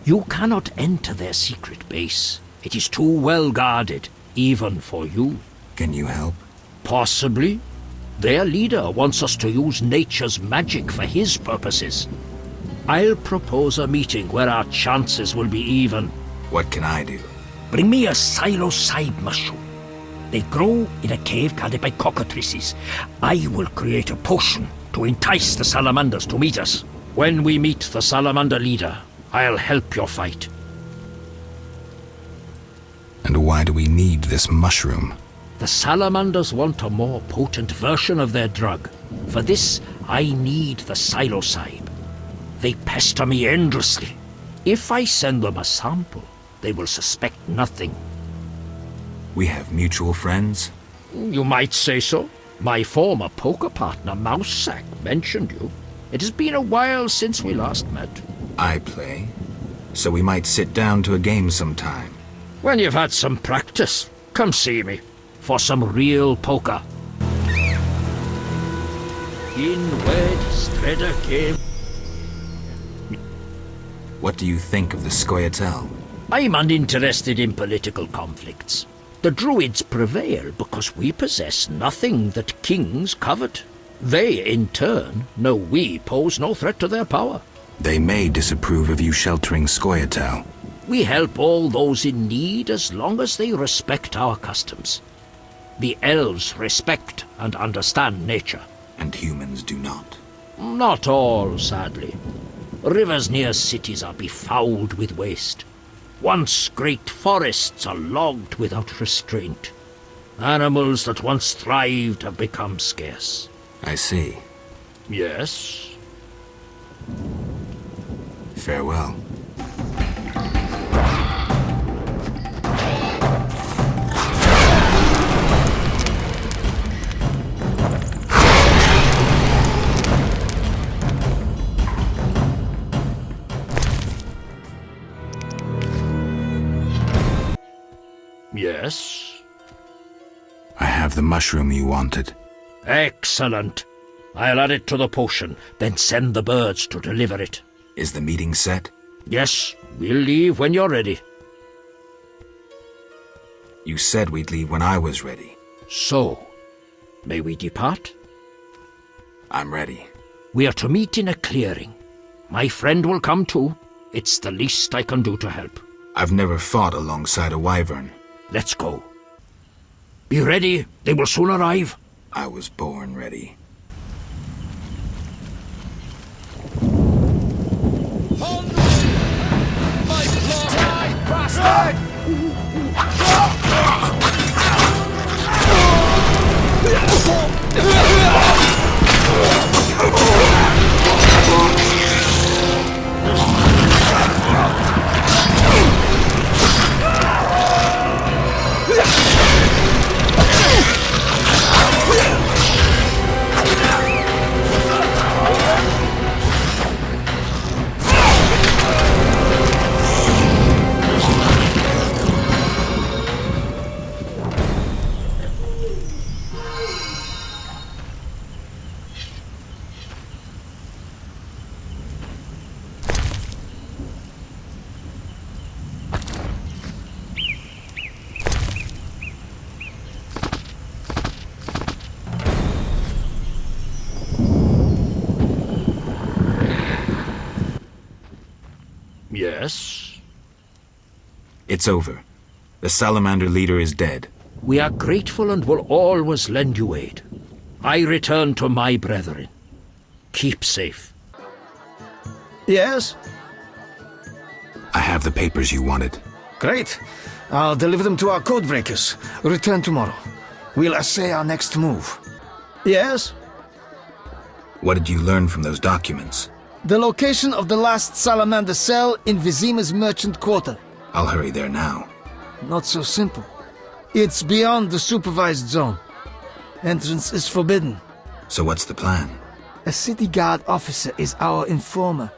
You cannot enter their secret base. It is too well guarded, even for you. Can you help? Possibly. Their leader wants us to use nature's magic for his purposes. I'll propose a meeting where our chances will be even. What can I do? Bring me a psilocybe mushroom. They grow in a cave guarded by cockatrices. I will create a potion to entice the salamanders to meet us. When we meet the salamander leader, I'll help your fight. And why do we need this mushroom? The salamanders want a more potent version of their drug. For this, I need the psilocybe. They pester me endlessly. If I send them a sample, they will suspect nothing. We have mutual friends? You might say so. My former poker partner, Mousesack, mentioned you. It has been a while since we last met. I play, so we might sit down to a game sometime. When you've had some practice, come see me. For some real poker. Inward Stredder game. What do you think of the Scoia'tael? I'm uninterested in political conflicts. The Druids prevail because we possess nothing that kings covet. They, in turn, know we pose no threat to their power. They may disapprove of you sheltering Scoia'tael. We help all those in need as long as they respect our customs. The elves respect and understand nature. And humans do not. Not all, sadly. Rivers near cities are befouled with waste. Once great forests are logged without restraint. Animals that once thrived have become scarce. I see. Yes? Farewell. Yes? I have the mushroom you wanted. Excellent. I'll add it to the potion, then send the birds to deliver it. Is the meeting set? Yes, we'll leave when you're ready. You said we'd leave when I was ready. So, may we depart? I'm ready. We are to meet in a clearing. My friend will come too. It's the least I can do to help. I've never fought alongside a wyvern. Let's go. Be ready, they will soon arrive. I was born ready. Yes? It's over. The salamander leader is dead. We are grateful and will always lend you aid. I return to my brethren. Keep safe. Yes? I have the papers you wanted. Great. I'll deliver them to our codebreakers. Return tomorrow. We'll assay our next move. Yes? What did you learn from those documents? The location of the last salamander cell in Vizima's merchant quarter. I'll hurry there now. Not so simple. It's beyond the supervised zone. Entrance is forbidden. So what's the plan? A city guard officer is our informer.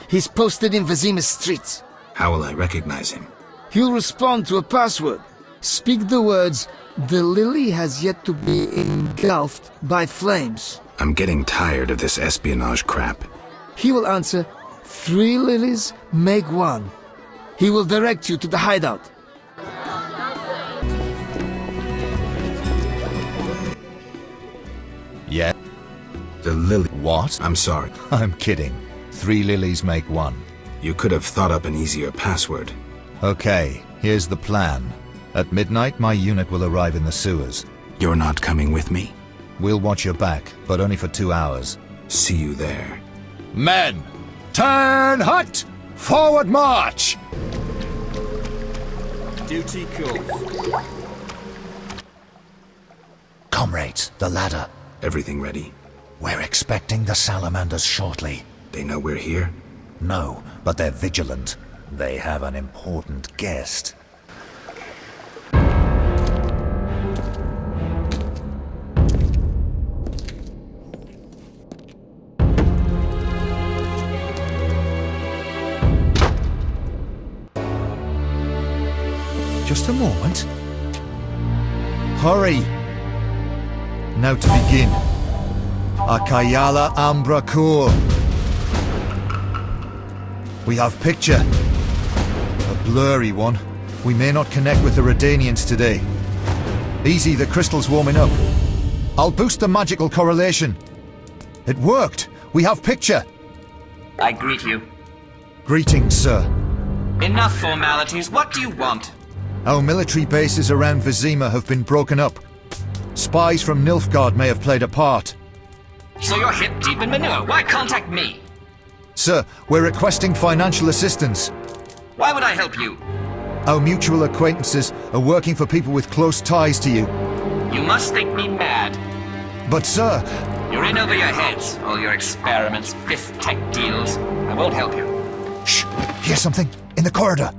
He's posted in Vizima's streets. How will I recognize him? He'll respond to a password. Speak the words, "The lily has yet to be engulfed by flames." I'm getting tired of this espionage crap. He will answer, "3 lilies make 1." He will direct you to the hideout. Yeah? The lily... What? I'm sorry. I'm kidding. 3 lilies make 1. You could have thought up an easier password. Okay, here's the plan. At midnight, my unit will arrive in the sewers. You're not coming with me? We'll watch your back, but only for 2 hours. See you there. Men! Turn hut! Forward march! Duty called. Comrades, the ladder. Everything ready? We're expecting the salamanders shortly. They know we're here? No, but they're vigilant. They have an important guest. Just a moment. Hurry! Now to begin. Akayala Ambra Kur. We have picture. A blurry one. We may not connect with the Redanians today. Easy, the crystal's warming up. I'll boost the magical correlation. It worked! We have picture! I greet you. Greetings, sir. Enough formalities. What do you want? Our military bases around Vizima have been broken up. Spies from Nilfgaard may have played a part. So you're hip deep in manure. Why contact me? Sir, we're requesting financial assistance. Why would I help you? Our mutual acquaintances are working for people with close ties to you. You must think me mad. But sir... You're in over your heads. All your experiments, fifth tech deals. I won't help you. Shh! Hear something? In the corridor!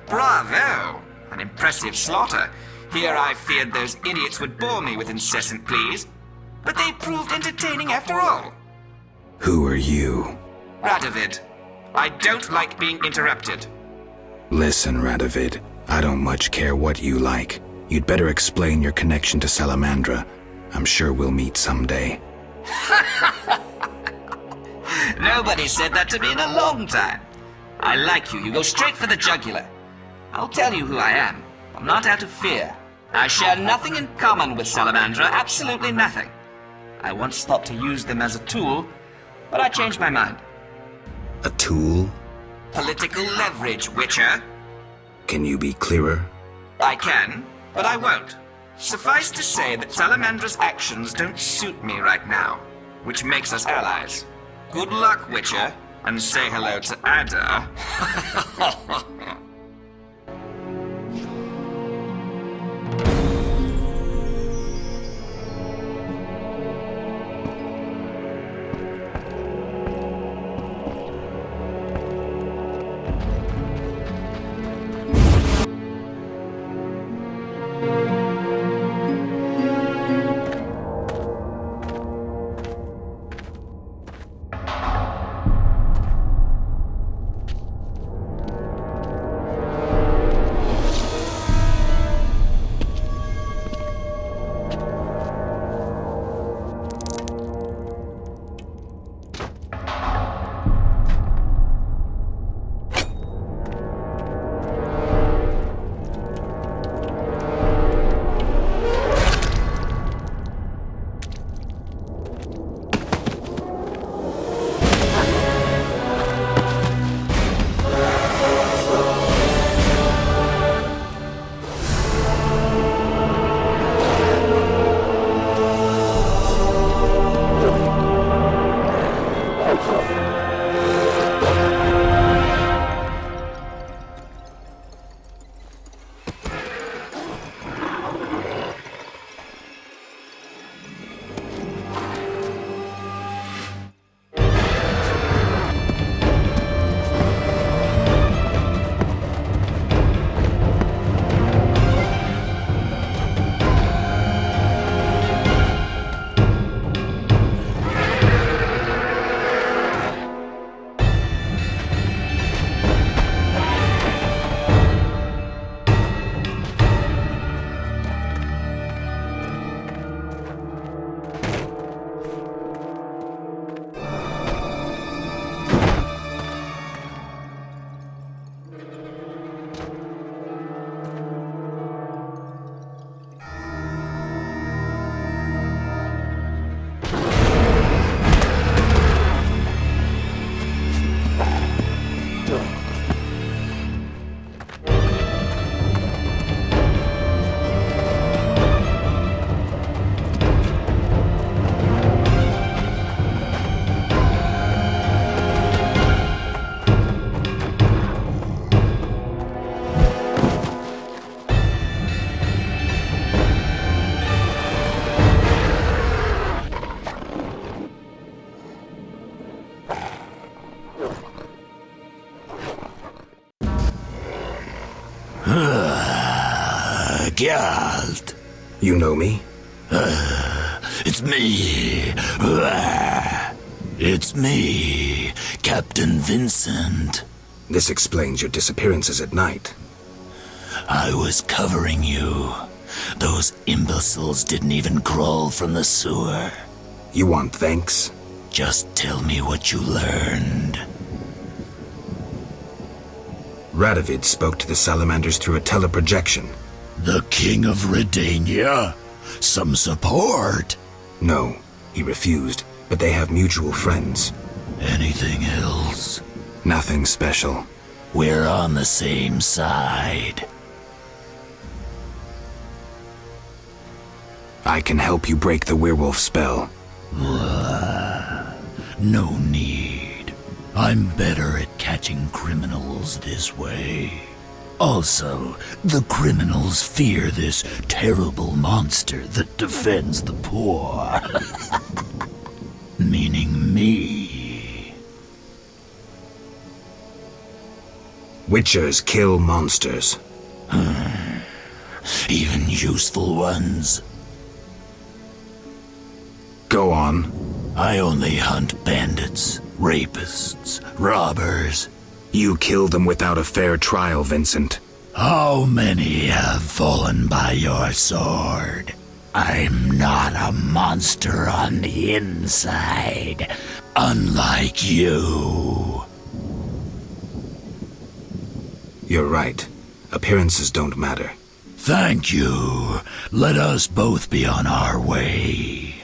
Bravo! An impressive slaughter. Here I feared those idiots would bore me with incessant pleas. But they proved entertaining after all. Who are you? Radovid. I don't like being interrupted. Listen, Radovid. I don't much care what you like. You'd better explain your connection to Salamandra. I'm sure we'll meet someday. Nobody said that to me in a long time. I like you. You go straight for the jugular. I'll tell you who I am. I'm not out of fear. I share nothing in common with Salamandra, absolutely nothing. I once thought to use them as a tool, but I changed my mind. A tool? Political leverage, Witcher. Can you be clearer? I can, but I won't. Suffice to say that Salamandra's actions don't suit me right now, which makes us allies. Good luck, Witcher, and say hello to Ada. Geralt. You know me? It's me. It's me, Captain Vincent. This explains your disappearances at night. I was covering you. Those imbeciles didn't even crawl from the sewer. You want thanks? Just tell me what you learned. Radovid spoke to the salamanders through a teleprojection. The King of Redania? Some support? No, he refused, but they have mutual friends. Anything else? Nothing special. We're on the same side. I can help you break the werewolf spell. No need. I'm better at catching criminals this way. Also, the criminals fear this terrible monster that defends the poor. Meaning me. Witchers kill monsters. Even useful ones. Go on. I only hunt bandits, rapists, robbers. You killed them without a fair trial, Vincent. How many have fallen by your sword? I'm not a monster on the inside, unlike you. You're right. Appearances don't matter. Thank you. Let us both be on our way.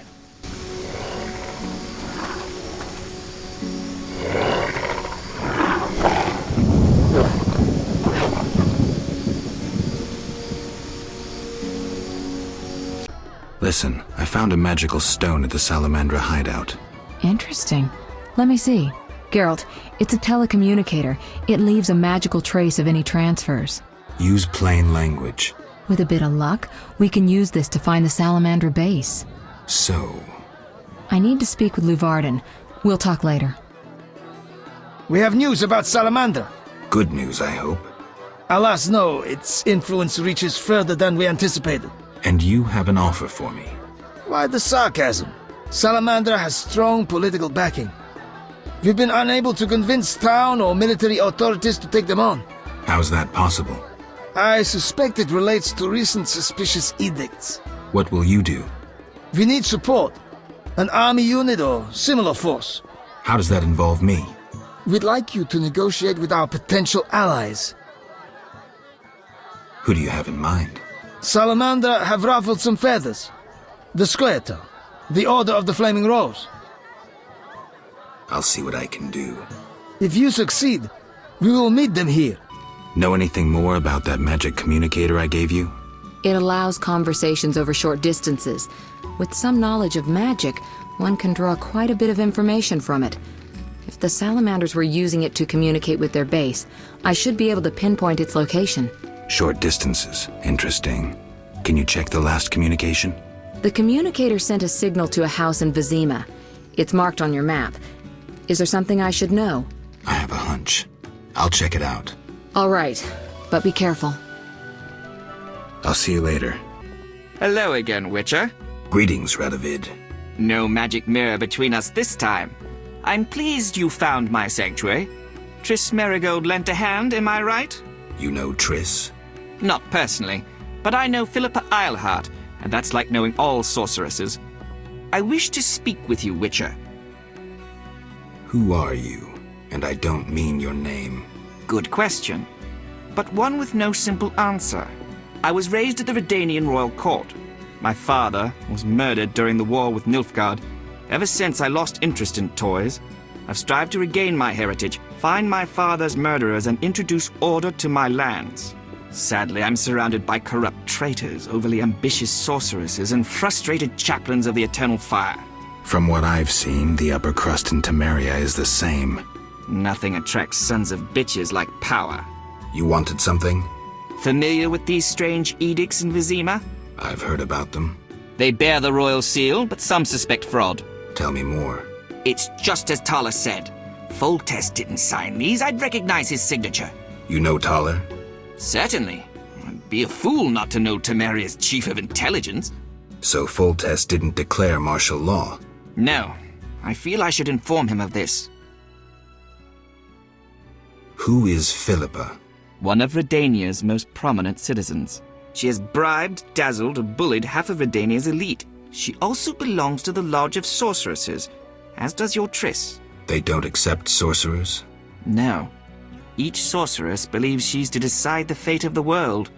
Listen, I found a magical stone at the Salamandra hideout. Interesting. Let me see. Geralt, it's a telecommunicator. It leaves a magical trace of any transfers. Use plain language. With a bit of luck, we can use this to find the Salamandra base. So... I need to speak with Luvarden. We'll talk later. We have news about Salamander. Good news, I hope. Alas, no. Its influence reaches further than we anticipated. And you have an offer for me. Why the sarcasm? Salamander has strong political backing. We've been unable to convince town or military authorities to take them on. How's that possible? I suspect it relates to recent suspicious edicts. What will you do? We need support. An army unit or similar force. How does that involve me? We'd like you to negotiate with our potential allies. Who do you have in mind? Salamander have ruffled some feathers. The Squareto, the Order of the Flaming Rose. I'll see what I can do. If you succeed, we will meet them here. Know anything more about that magic communicator I gave you? It allows conversations over short distances. With some knowledge of magic, one can draw quite a bit of information from it. If the salamanders were using it to communicate with their base, I should be able to pinpoint its location. Short distances. Interesting. Can you check the last communication? The communicator sent a signal to a house in Vizima. It's marked on your map. Is there something I should know? I have a hunch. I'll check it out. All right, but be careful. I'll see you later. Hello again, Witcher. Greetings, Radovid. No magic mirror between us this time. I'm pleased you found my sanctuary. Triss Merigold lent a hand, am I right? You know Triss? Not personally, but I know Philippa Eilhart, and that's like knowing all sorceresses. I wish to speak with you, Witcher. Who are you? And I don't mean your name. Good question, but one with no simple answer. I was raised at the Redanian royal court. My father was murdered during the war with Nilfgaard. Ever since I lost interest in toys, I've strived to regain my heritage, find my father's murderers, and introduce order to my lands. Sadly, I'm surrounded by corrupt traitors, overly ambitious sorceresses, and frustrated chaplains of the Eternal Fire. From what I've seen, the upper crust in Temeria is the same. Nothing attracts sons of bitches like power. You wanted something? Familiar with these strange edicts in Vizima? I've heard about them. They bear the royal seal, but some suspect fraud. Tell me more. It's just as Tala said. Foltest didn't sign these. I'd recognize his signature. You know Thaler? Certainly. Be a fool not to know Temeria's chief of intelligence. So Foltest didn't declare martial law? No. I feel I should inform him of this. Who is Philippa? One of Redania's most prominent citizens. She has bribed, dazzled, or bullied half of Redania's elite. She also belongs to the Lodge of Sorceresses, as does your Triss. They don't accept sorcerers? No. Each sorceress believes she's to decide the fate of the world.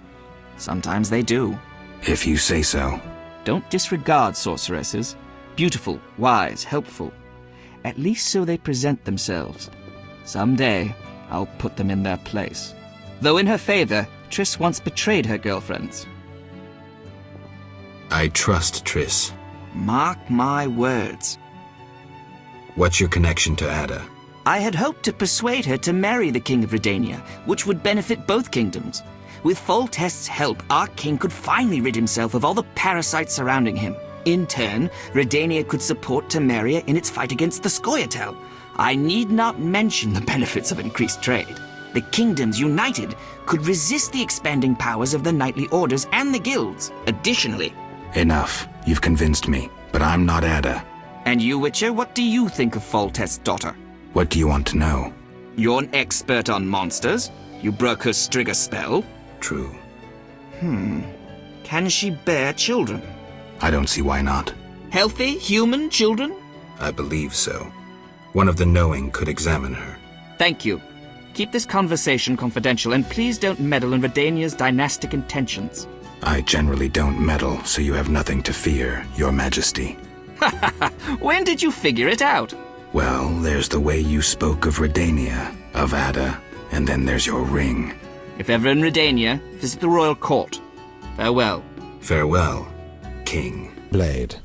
Sometimes they do. If you say so. Don't disregard sorceresses. Beautiful, wise, helpful. At least so they present themselves. Someday, I'll put them in their place. Though in her favor, Triss once betrayed her girlfriends. I trust Triss. Mark my words. What's your connection to Ada? I had hoped to persuade her to marry the King of Redania, which would benefit both kingdoms. With Foltest's help, our king could finally rid himself of all the parasites surrounding him. In turn, Redania could support Temeria in its fight against the Scoia'tael. I need not mention the benefits of increased trade. The kingdoms united could resist the expanding powers of the knightly orders and the guilds. Additionally... Enough. You've convinced me. But I'm not Ada. And you, Witcher, what do you think of Foltest's daughter? What do you want to know? You're an expert on monsters. You broke her Strigger spell. True. Can she bear children? I don't see why not. Healthy, human children? I believe so. One of the knowing could examine her. Thank you. Keep this conversation confidential, and please don't meddle in Redania's dynastic intentions. I generally don't meddle, so you have nothing to fear, Your Majesty. When did you figure it out? Well, there's the way you spoke of Redania, of Ada, and then there's your ring. If ever in Redania, visit the royal court. Farewell. Farewell, King. Blade.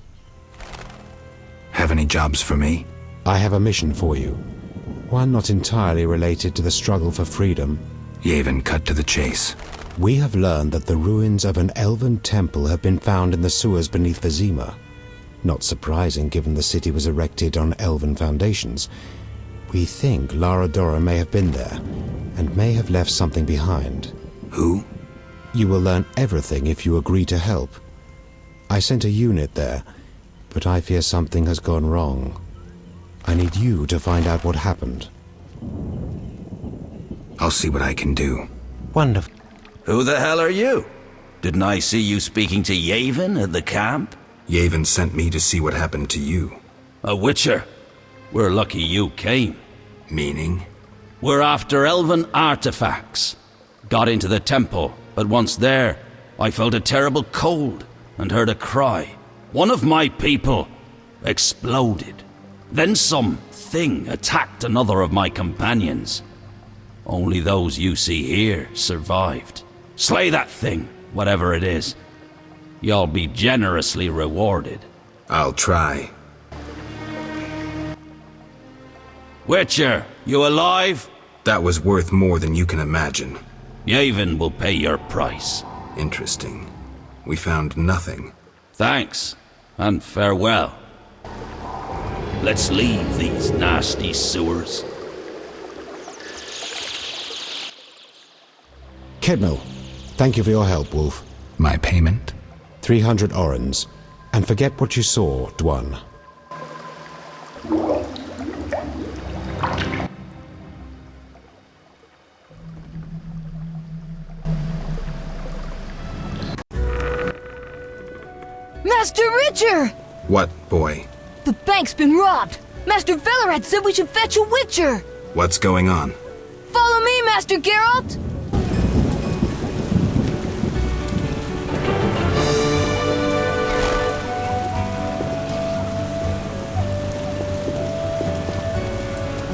Have any jobs for me? I have a mission for you. One not entirely related to the struggle for freedom. Yavin, cut to the chase. We have learned that the ruins of an elven temple have been found in the sewers beneath Vizima. Not surprising, given the city was erected on elven foundations. We think Lara Dora may have been there, and may have left something behind. Who? You will learn everything if you agree to help. I sent a unit there, but I fear something has gone wrong. I need you to find out what happened. I'll see what I can do. Wonderful. Who the hell are you? Didn't I see you speaking to Yavin at the camp? Yavin sent me to see what happened to you. A witcher? We're lucky you came. Meaning? We're after elven artifacts. Got into the temple, but once there, I felt a terrible cold and heard a cry. One of my people exploded. Then some thing attacked another of my companions. Only those you see here survived. Slay that thing, whatever it is. You'll be generously rewarded. I'll try. Witcher, you alive? That was worth more than you can imagine. Yavin will pay your price. Interesting. We found nothing. Thanks, and farewell. Let's leave these nasty sewers. Kedmil, thank you for your help, Wolf. My payment? 300 orens. And forget what you saw, Dwan. Master Witcher! What, boy? The bank's been robbed! Master Velarad said we should fetch a Witcher! What's going on? Follow me, Master Geralt!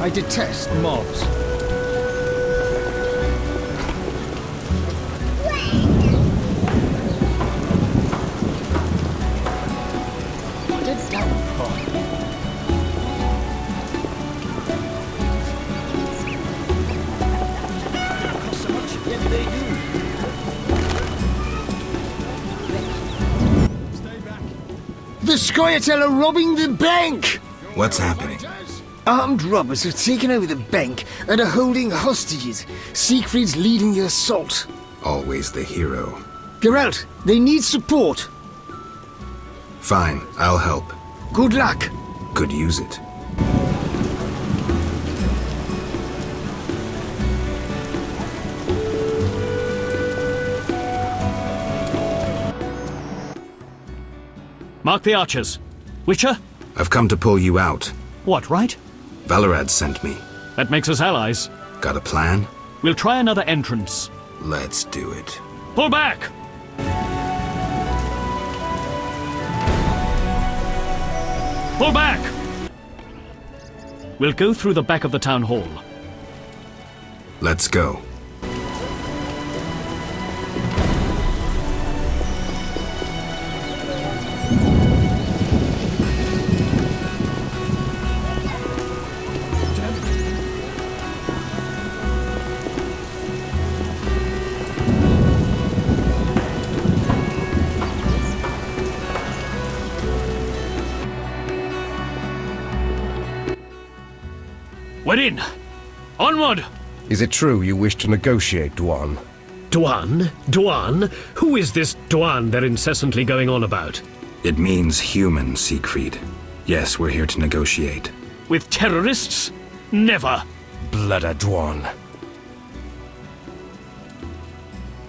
I detest mobs. The Scoia'tael are robbing the bank! What's happening? Armed robbers have taken over the bank and are holding hostages. Siegfried's leading the assault. Always the hero. Geralt, they need support. Fine, I'll help. Good luck. Could use it. Mark the archers. Witcher? I've come to pull you out. What, right? Valorad sent me. That makes us allies. Got a plan? We'll try another entrance. Let's do it. Pull back! Pull back! We'll go through the back of the town hall. Let's go. We're in! Onward! Is it true you wish to negotiate, Duan? Duan? Duan? Who is this Duan they're incessantly going on about? It means human, Siegfried. Yes, we're here to negotiate. With terrorists? Never! Bloody Duan.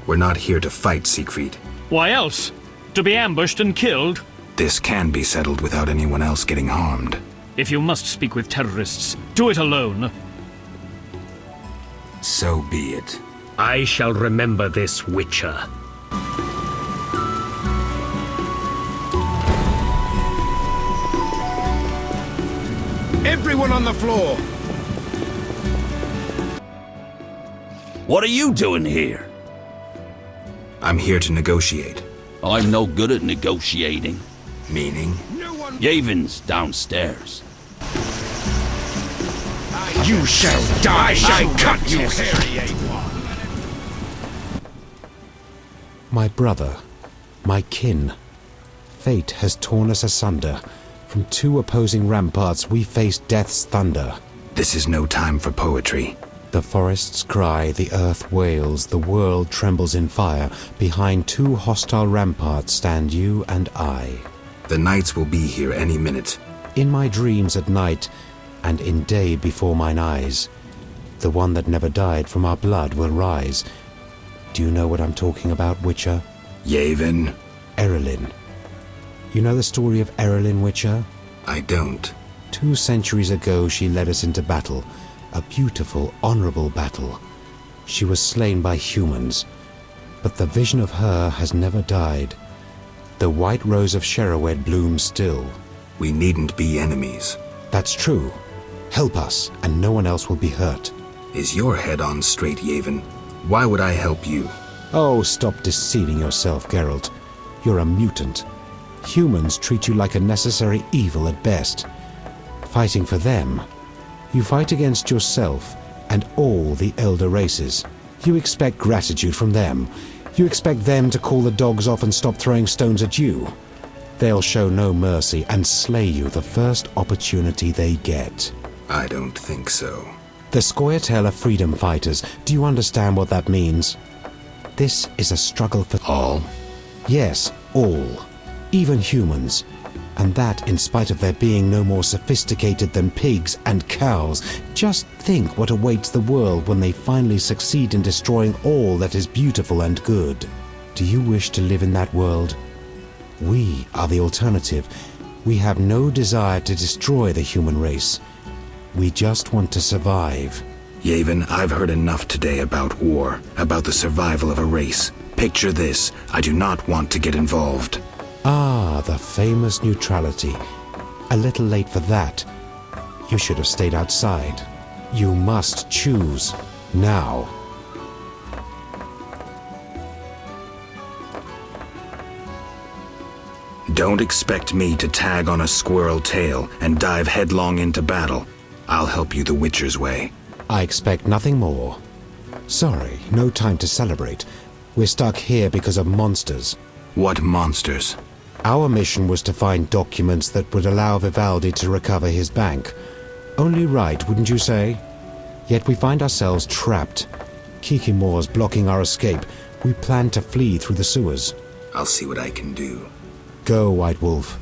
We're not here to fight, Siegfried. Why else? To be ambushed and killed? This can be settled without anyone else getting harmed. If you must speak with terrorists, do it alone. So be it. I shall remember this, Witcher. Everyone on the floor! What are you doing here? I'm here to negotiate. I'm no good at negotiating. Meaning? Yavon's downstairs. You shall die! I shall cut you, hairy ape! My brother, my kin. Fate has torn us asunder. From two opposing ramparts we face death's thunder. This is no time for poetry. The forests cry, the earth wails, the world trembles in fire. Behind two hostile ramparts stand you and I. The knights will be here any minute. In my dreams at night, and in day before mine eyes, the one that never died from our blood will rise. Do you know what I'm talking about, Witcher? Yavin. Erilyn. You know the story of Erilyn, Witcher? I don't. 2 centuries ago she led us into battle. A beautiful, honorable battle. She was slain by humans, but the vision of her has never died. The white rose of Sherowed blooms still. We needn't be enemies. That's true. Help us, and no one else will be hurt. Is your head on straight, Yavin? Why would I help you? Oh, stop deceiving yourself, Geralt. You're a mutant. Humans treat you like a necessary evil at best. Fighting for them, you fight against yourself and all the elder races. You expect gratitude from them. You expect them to call the dogs off and stop throwing stones at you. They'll show no mercy and slay you the first opportunity they get. I don't think so. The Scoia'tael are freedom fighters. Do you understand what that means? This is a struggle for all. Yes, all. Even humans. And that in spite of their being no more sophisticated than pigs and cows. Just think what awaits the world when they finally succeed in destroying all that is beautiful and good. Do you wish to live in that world? We are the alternative. We have no desire to destroy the human race. We just want to survive. Yavin, I've heard enough today about war, about the survival of a race. Picture this. I do not want to get involved. Ah, the famous neutrality. A little late for that. You should have stayed outside. You must choose. Now. Don't expect me to tag on a squirrel tail and dive headlong into battle. I'll help you the Witcher's way. I expect nothing more. Sorry, no time to celebrate. We're stuck here because of monsters. What monsters? Our mission was to find documents that would allow Vivaldi to recover his bank. Only right, wouldn't you say? Yet we find ourselves trapped. Kikimore's blocking our escape. We plan to flee through the sewers. I'll see what I can do. Go, White Wolf.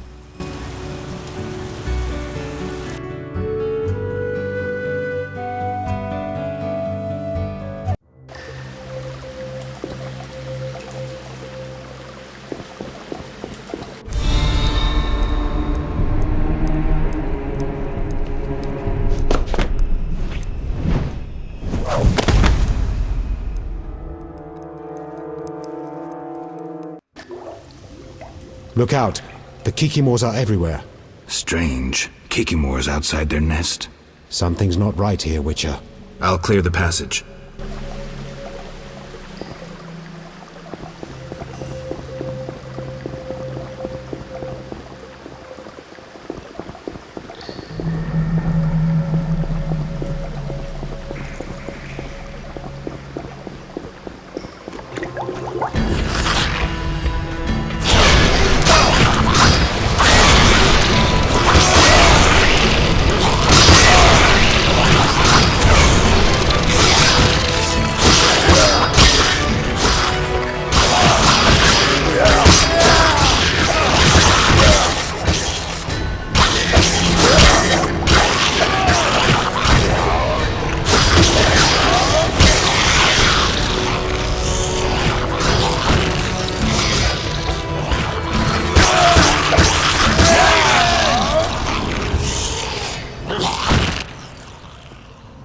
Look out! The Kikimors are everywhere. Strange. Kikimors outside their nest. Something's not right here, Witcher. I'll clear the passage.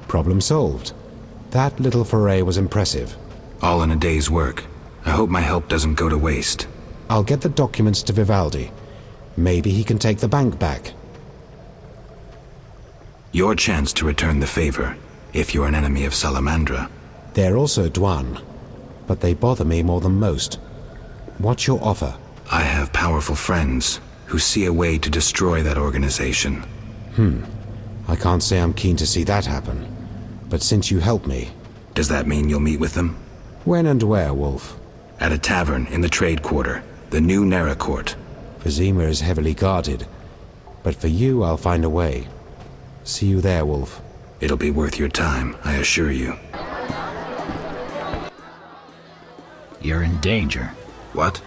Problem solved. That little foray was impressive. All in a day's work. I hope my help doesn't go to waste. I'll get the documents to Vivaldi. Maybe he can take the bank back. Your chance to return the favor, if you're an enemy of Salamandra. They're also Dwan, but they bother me more than most. What's your offer? I have powerful friends who see a way to destroy that organization. I can't say I'm keen to see that happen. But since you helped me... Does that mean you'll meet with them? When and where, Wolf? At a tavern in the trade quarter, the new Nera Court. Vizima is heavily guarded, but for you I'll find a way. See you there, Wolf. It'll be worth your time, I assure you. You're in danger. What?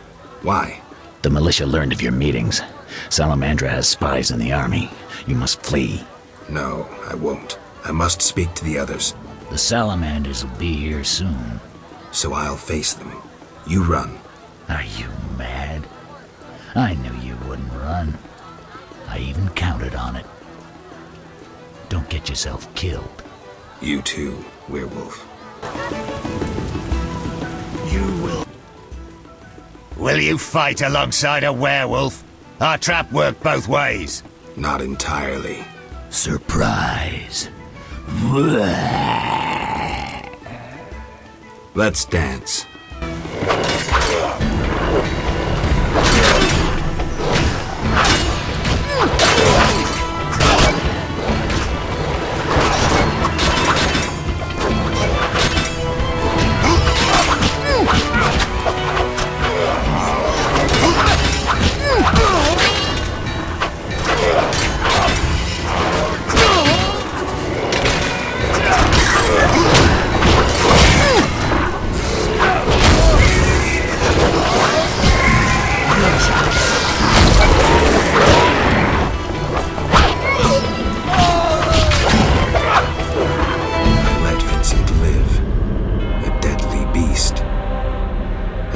Why? The militia learned of your meetings. Salamandra has spies in the army. You must flee. No, I won't. I must speak to the others. The Salamanders will be here soon. So I'll face them. You run. Are you mad? I knew you wouldn't run. I even counted on it. Don't get yourself killed. You too, werewolf. You will... Will you fight alongside a werewolf? Our trap worked both ways. Not entirely. Surprise. Let's dance.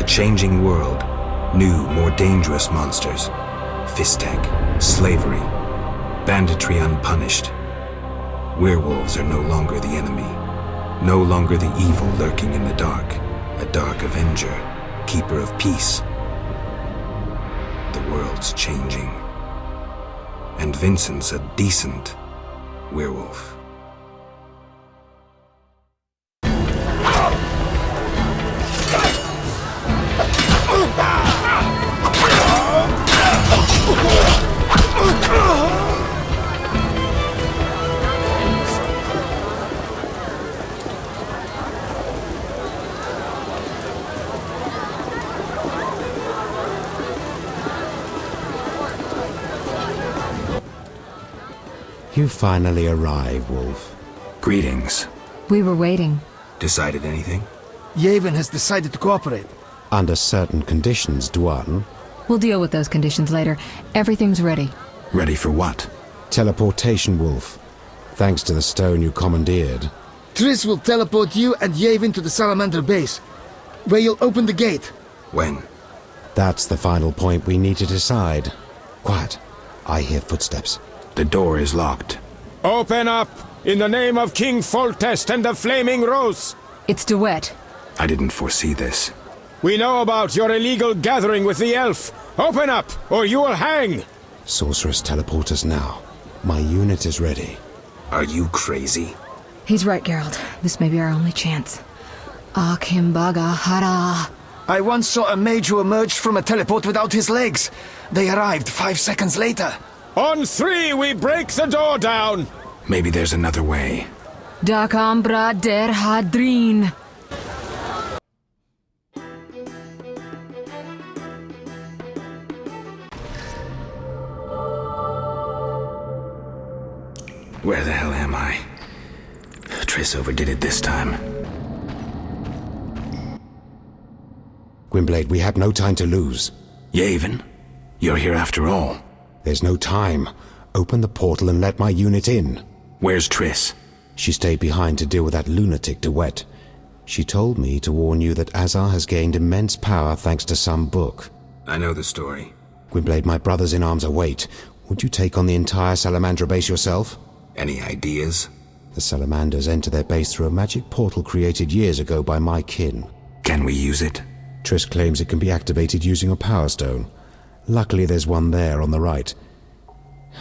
Changing world, new, more dangerous monsters. Fistek, slavery, banditry unpunished. Werewolves are no longer the enemy, no longer the evil lurking in the dark, a dark avenger, keeper of peace. The world's changing. And Vincent's a decent werewolf. You finally arrive, Wolf. Greetings. We were waiting. Decided anything? Yevon has decided to cooperate. Under certain conditions, Duan. We'll deal with those conditions later. Everything's ready. Ready for what? Teleportation, Wolf. Thanks to the stone you commandeered. Triss will teleport you and Yevon to the Salamander base, where you'll open the gate. When? That's the final point we need to decide. Quiet. I hear footsteps. The door is locked. Open up! In the name of King Foltest and the Flaming Rose! It's DeWitt. I didn't foresee this. We know about your illegal gathering with the elf. Open up, or you will hang! Sorceress, teleport us now. My unit is ready. Are you crazy? He's right, Geralt. This may be our only chance. Akimbaga Hara. I once saw a mage who emerged from a teleport without his legs. They arrived 5 seconds later. On 3, we break the door down! Maybe there's another way. Dakambra der Hadrin. Where the hell am I? Triss overdid it this time. Gwynblade, we have no time to lose. Yevon, you're here after all. There's no time. Open the portal and let my unit in. Where's Triss? She stayed behind to deal with that lunatic DeWitt. She told me to warn you that Azar has gained immense power thanks to some book. I know the story. Gwynblade, my brothers in arms await. Would you take on the entire Salamandra base yourself? Any ideas? The Salamanders enter their base through a magic portal created years ago by my kin. Can we use it? Triss claims it can be activated using a power stone. Luckily there's one there on the right.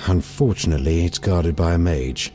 Unfortunately, it's guarded by a mage.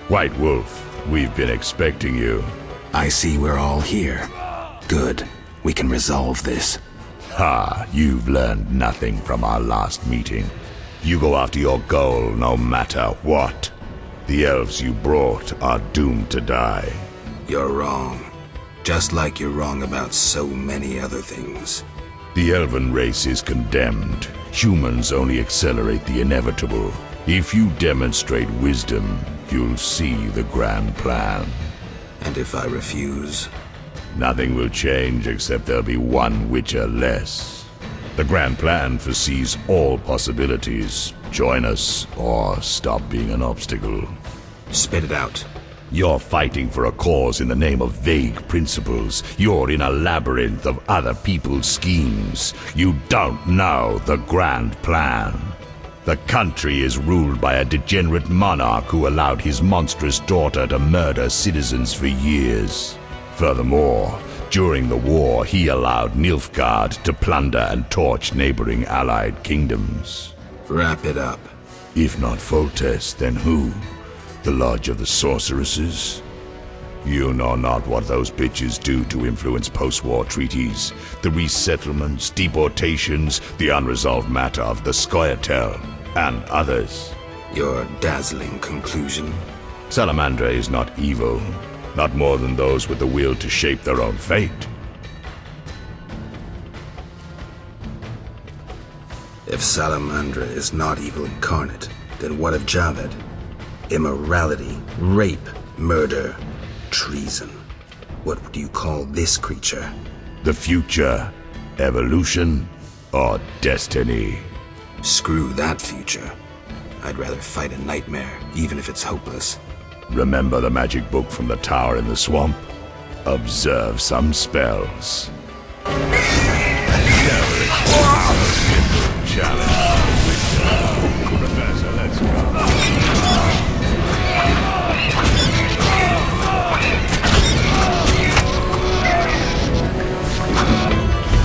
White Wolf, we've been expecting you. I see we're all here. Good. We can resolve this. Ha, you've learned nothing from our last meeting. You go after your goal no matter what. The elves you brought are doomed to die. You're wrong. Just like you're wrong about so many other things. The elven race is condemned. Humans only accelerate the inevitable. If you demonstrate wisdom, you'll see the grand plan. And if I refuse? Nothing will change except there'll be one Witcher less. The grand plan foresees all possibilities. Join us, or stop being an obstacle. Spit it out. You're fighting for a cause in the name of vague principles. You're in a labyrinth of other people's schemes. You don't know the grand plan. The country is ruled by a degenerate monarch who allowed his monstrous daughter to murder citizens for years. Furthermore, during the war, he allowed Nilfgaard to plunder and torch neighboring allied kingdoms. Wrap it up. If not Foltest, then who? The Lodge of the Sorceresses? You know not what those bitches do to influence post-war treaties, the resettlements, deportations, the unresolved matter of the Scoia'tael, and others. Your dazzling conclusion? Salamandra is not evil, not more than those with the will to shape their own fate. If Salamandra is not evil incarnate, then what of Javed? Immorality, rape, murder, treason. What would you call this creature? The future, evolution, or destiny? Screw that future. I'd rather fight a nightmare, even if it's hopeless. Remember the magic book from the tower in the swamp? Observe some spells. Professor, let's go.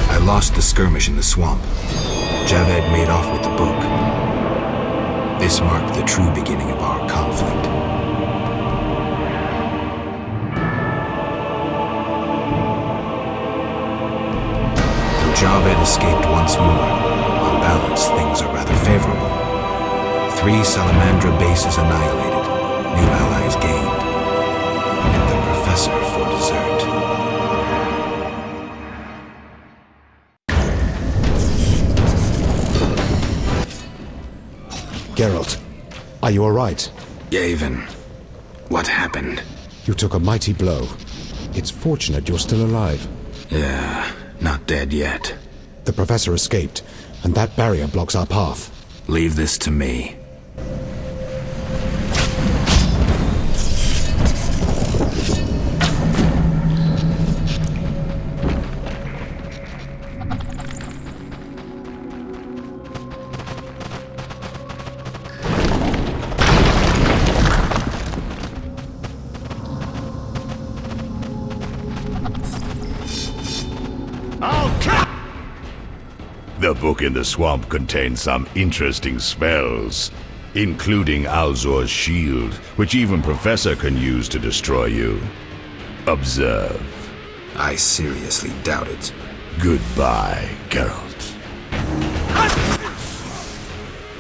I lost the skirmish in the swamp. Javed made off with the book. This marked the true beginning of our conflict. Though Javed escaped once more, on balance things are rather favorable. 3 Salamandra bases annihilated, new allies gained, and the professor for dessert. Geralt, are you alright? Yavin, what happened? You took a mighty blow. It's fortunate you're still alive. Yeah, not dead yet. The professor escaped, and that barrier blocks our path. Leave this to me. The book in the swamp contains some interesting spells, including Alzor's shield, which even Professor can use to destroy you. Observe. I seriously doubt it. Goodbye, Geralt.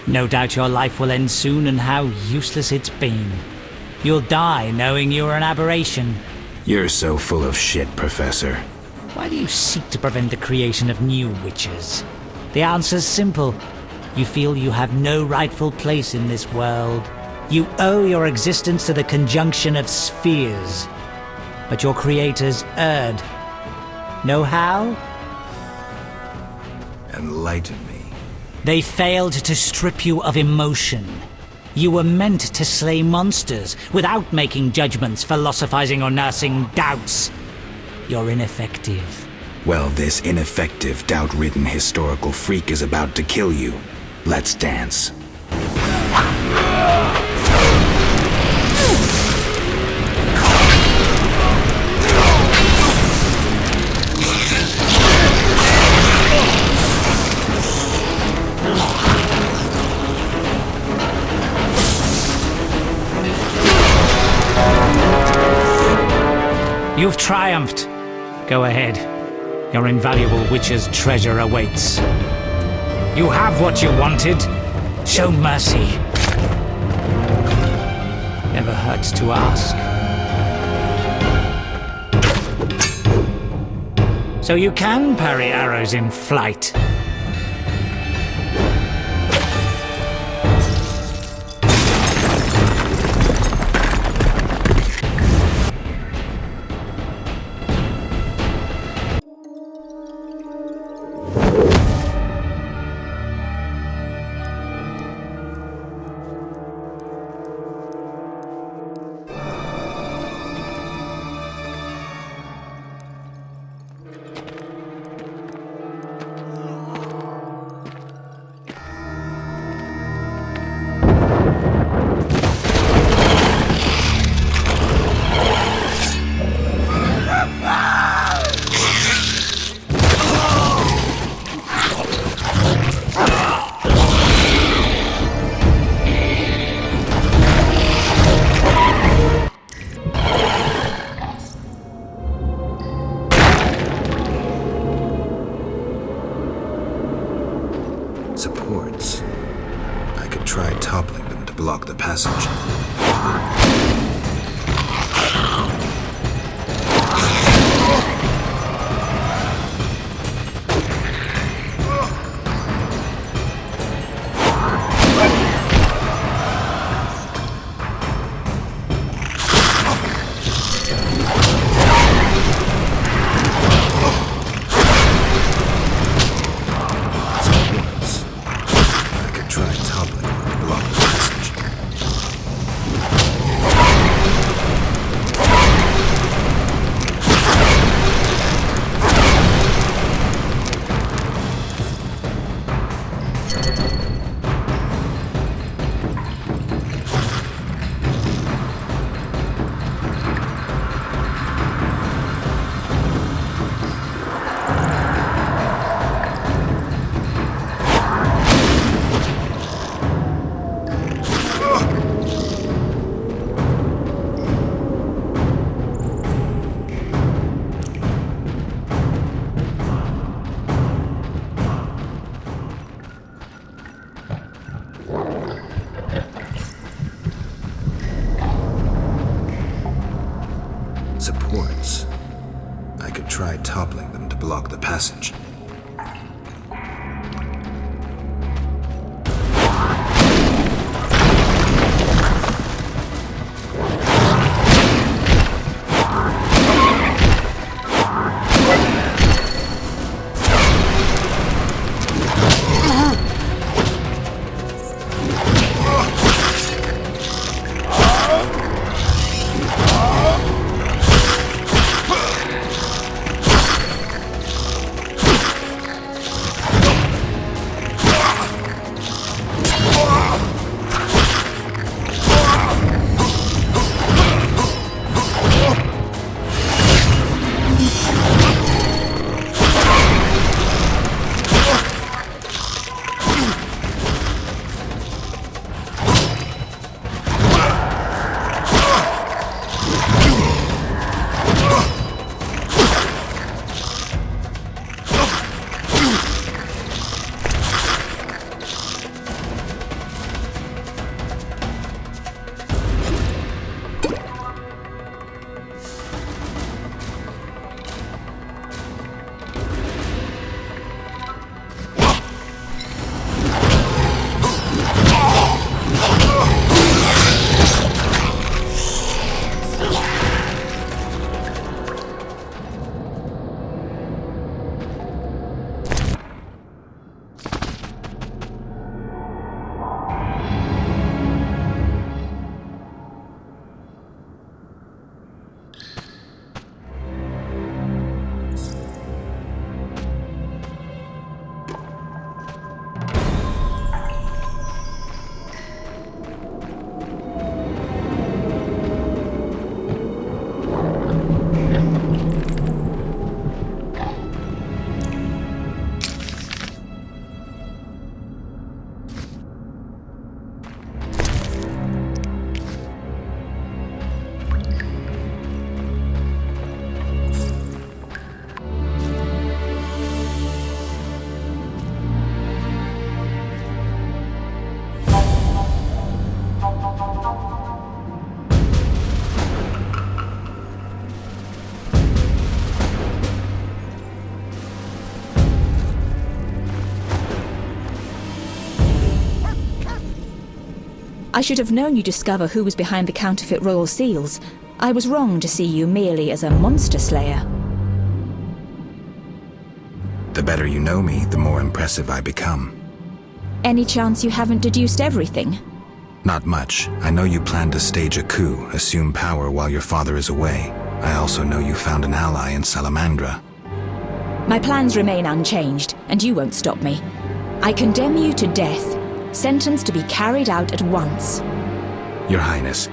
No doubt your life will end soon, and how useless it's been. You'll die knowing you're an aberration. You're so full of shit, Professor. Why do you seek to prevent the creation of new witches? The answer's simple. You feel you have no rightful place in this world. You owe your existence to the conjunction of spheres. But your creators erred. Know how? Enlighten me. They failed to strip you of emotion. You were meant to slay monsters without making judgments, philosophizing or nursing doubts. You're ineffective. Well, this ineffective, doubt-ridden historical freak is about to kill you. Let's dance. You've triumphed. Go ahead. Your invaluable witch's treasure awaits. You have what you wanted. Show mercy. Never hurts to ask. So you can parry arrows in flight. Supports. I could try toppling them to block the passage. ports. I could try toppling them to block the passage. I should have known you'd discover who was behind the counterfeit royal seals. I was wrong to see you merely as a monster slayer. The better you know me, the more impressive I become. Any chance you haven't deduced everything? Not much. I know you plan to stage a coup, assume power while your father is away. I also know you found an ally in Salamandra. My plans remain unchanged, and you won't stop me. I condemn you to death, sentenced to be carried out at once. Your Highness.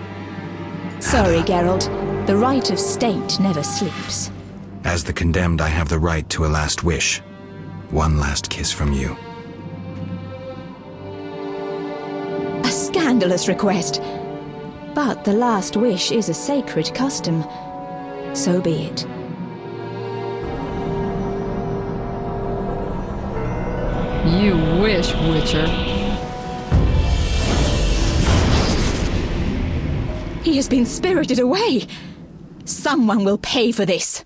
Sorry, Geralt. The right of state never sleeps. As the condemned, I have the right to a last wish. One last kiss from you. A scandalous request. But the last wish is a sacred custom. So be it. You wish, Witcher. He has been spirited away. Someone will pay for this.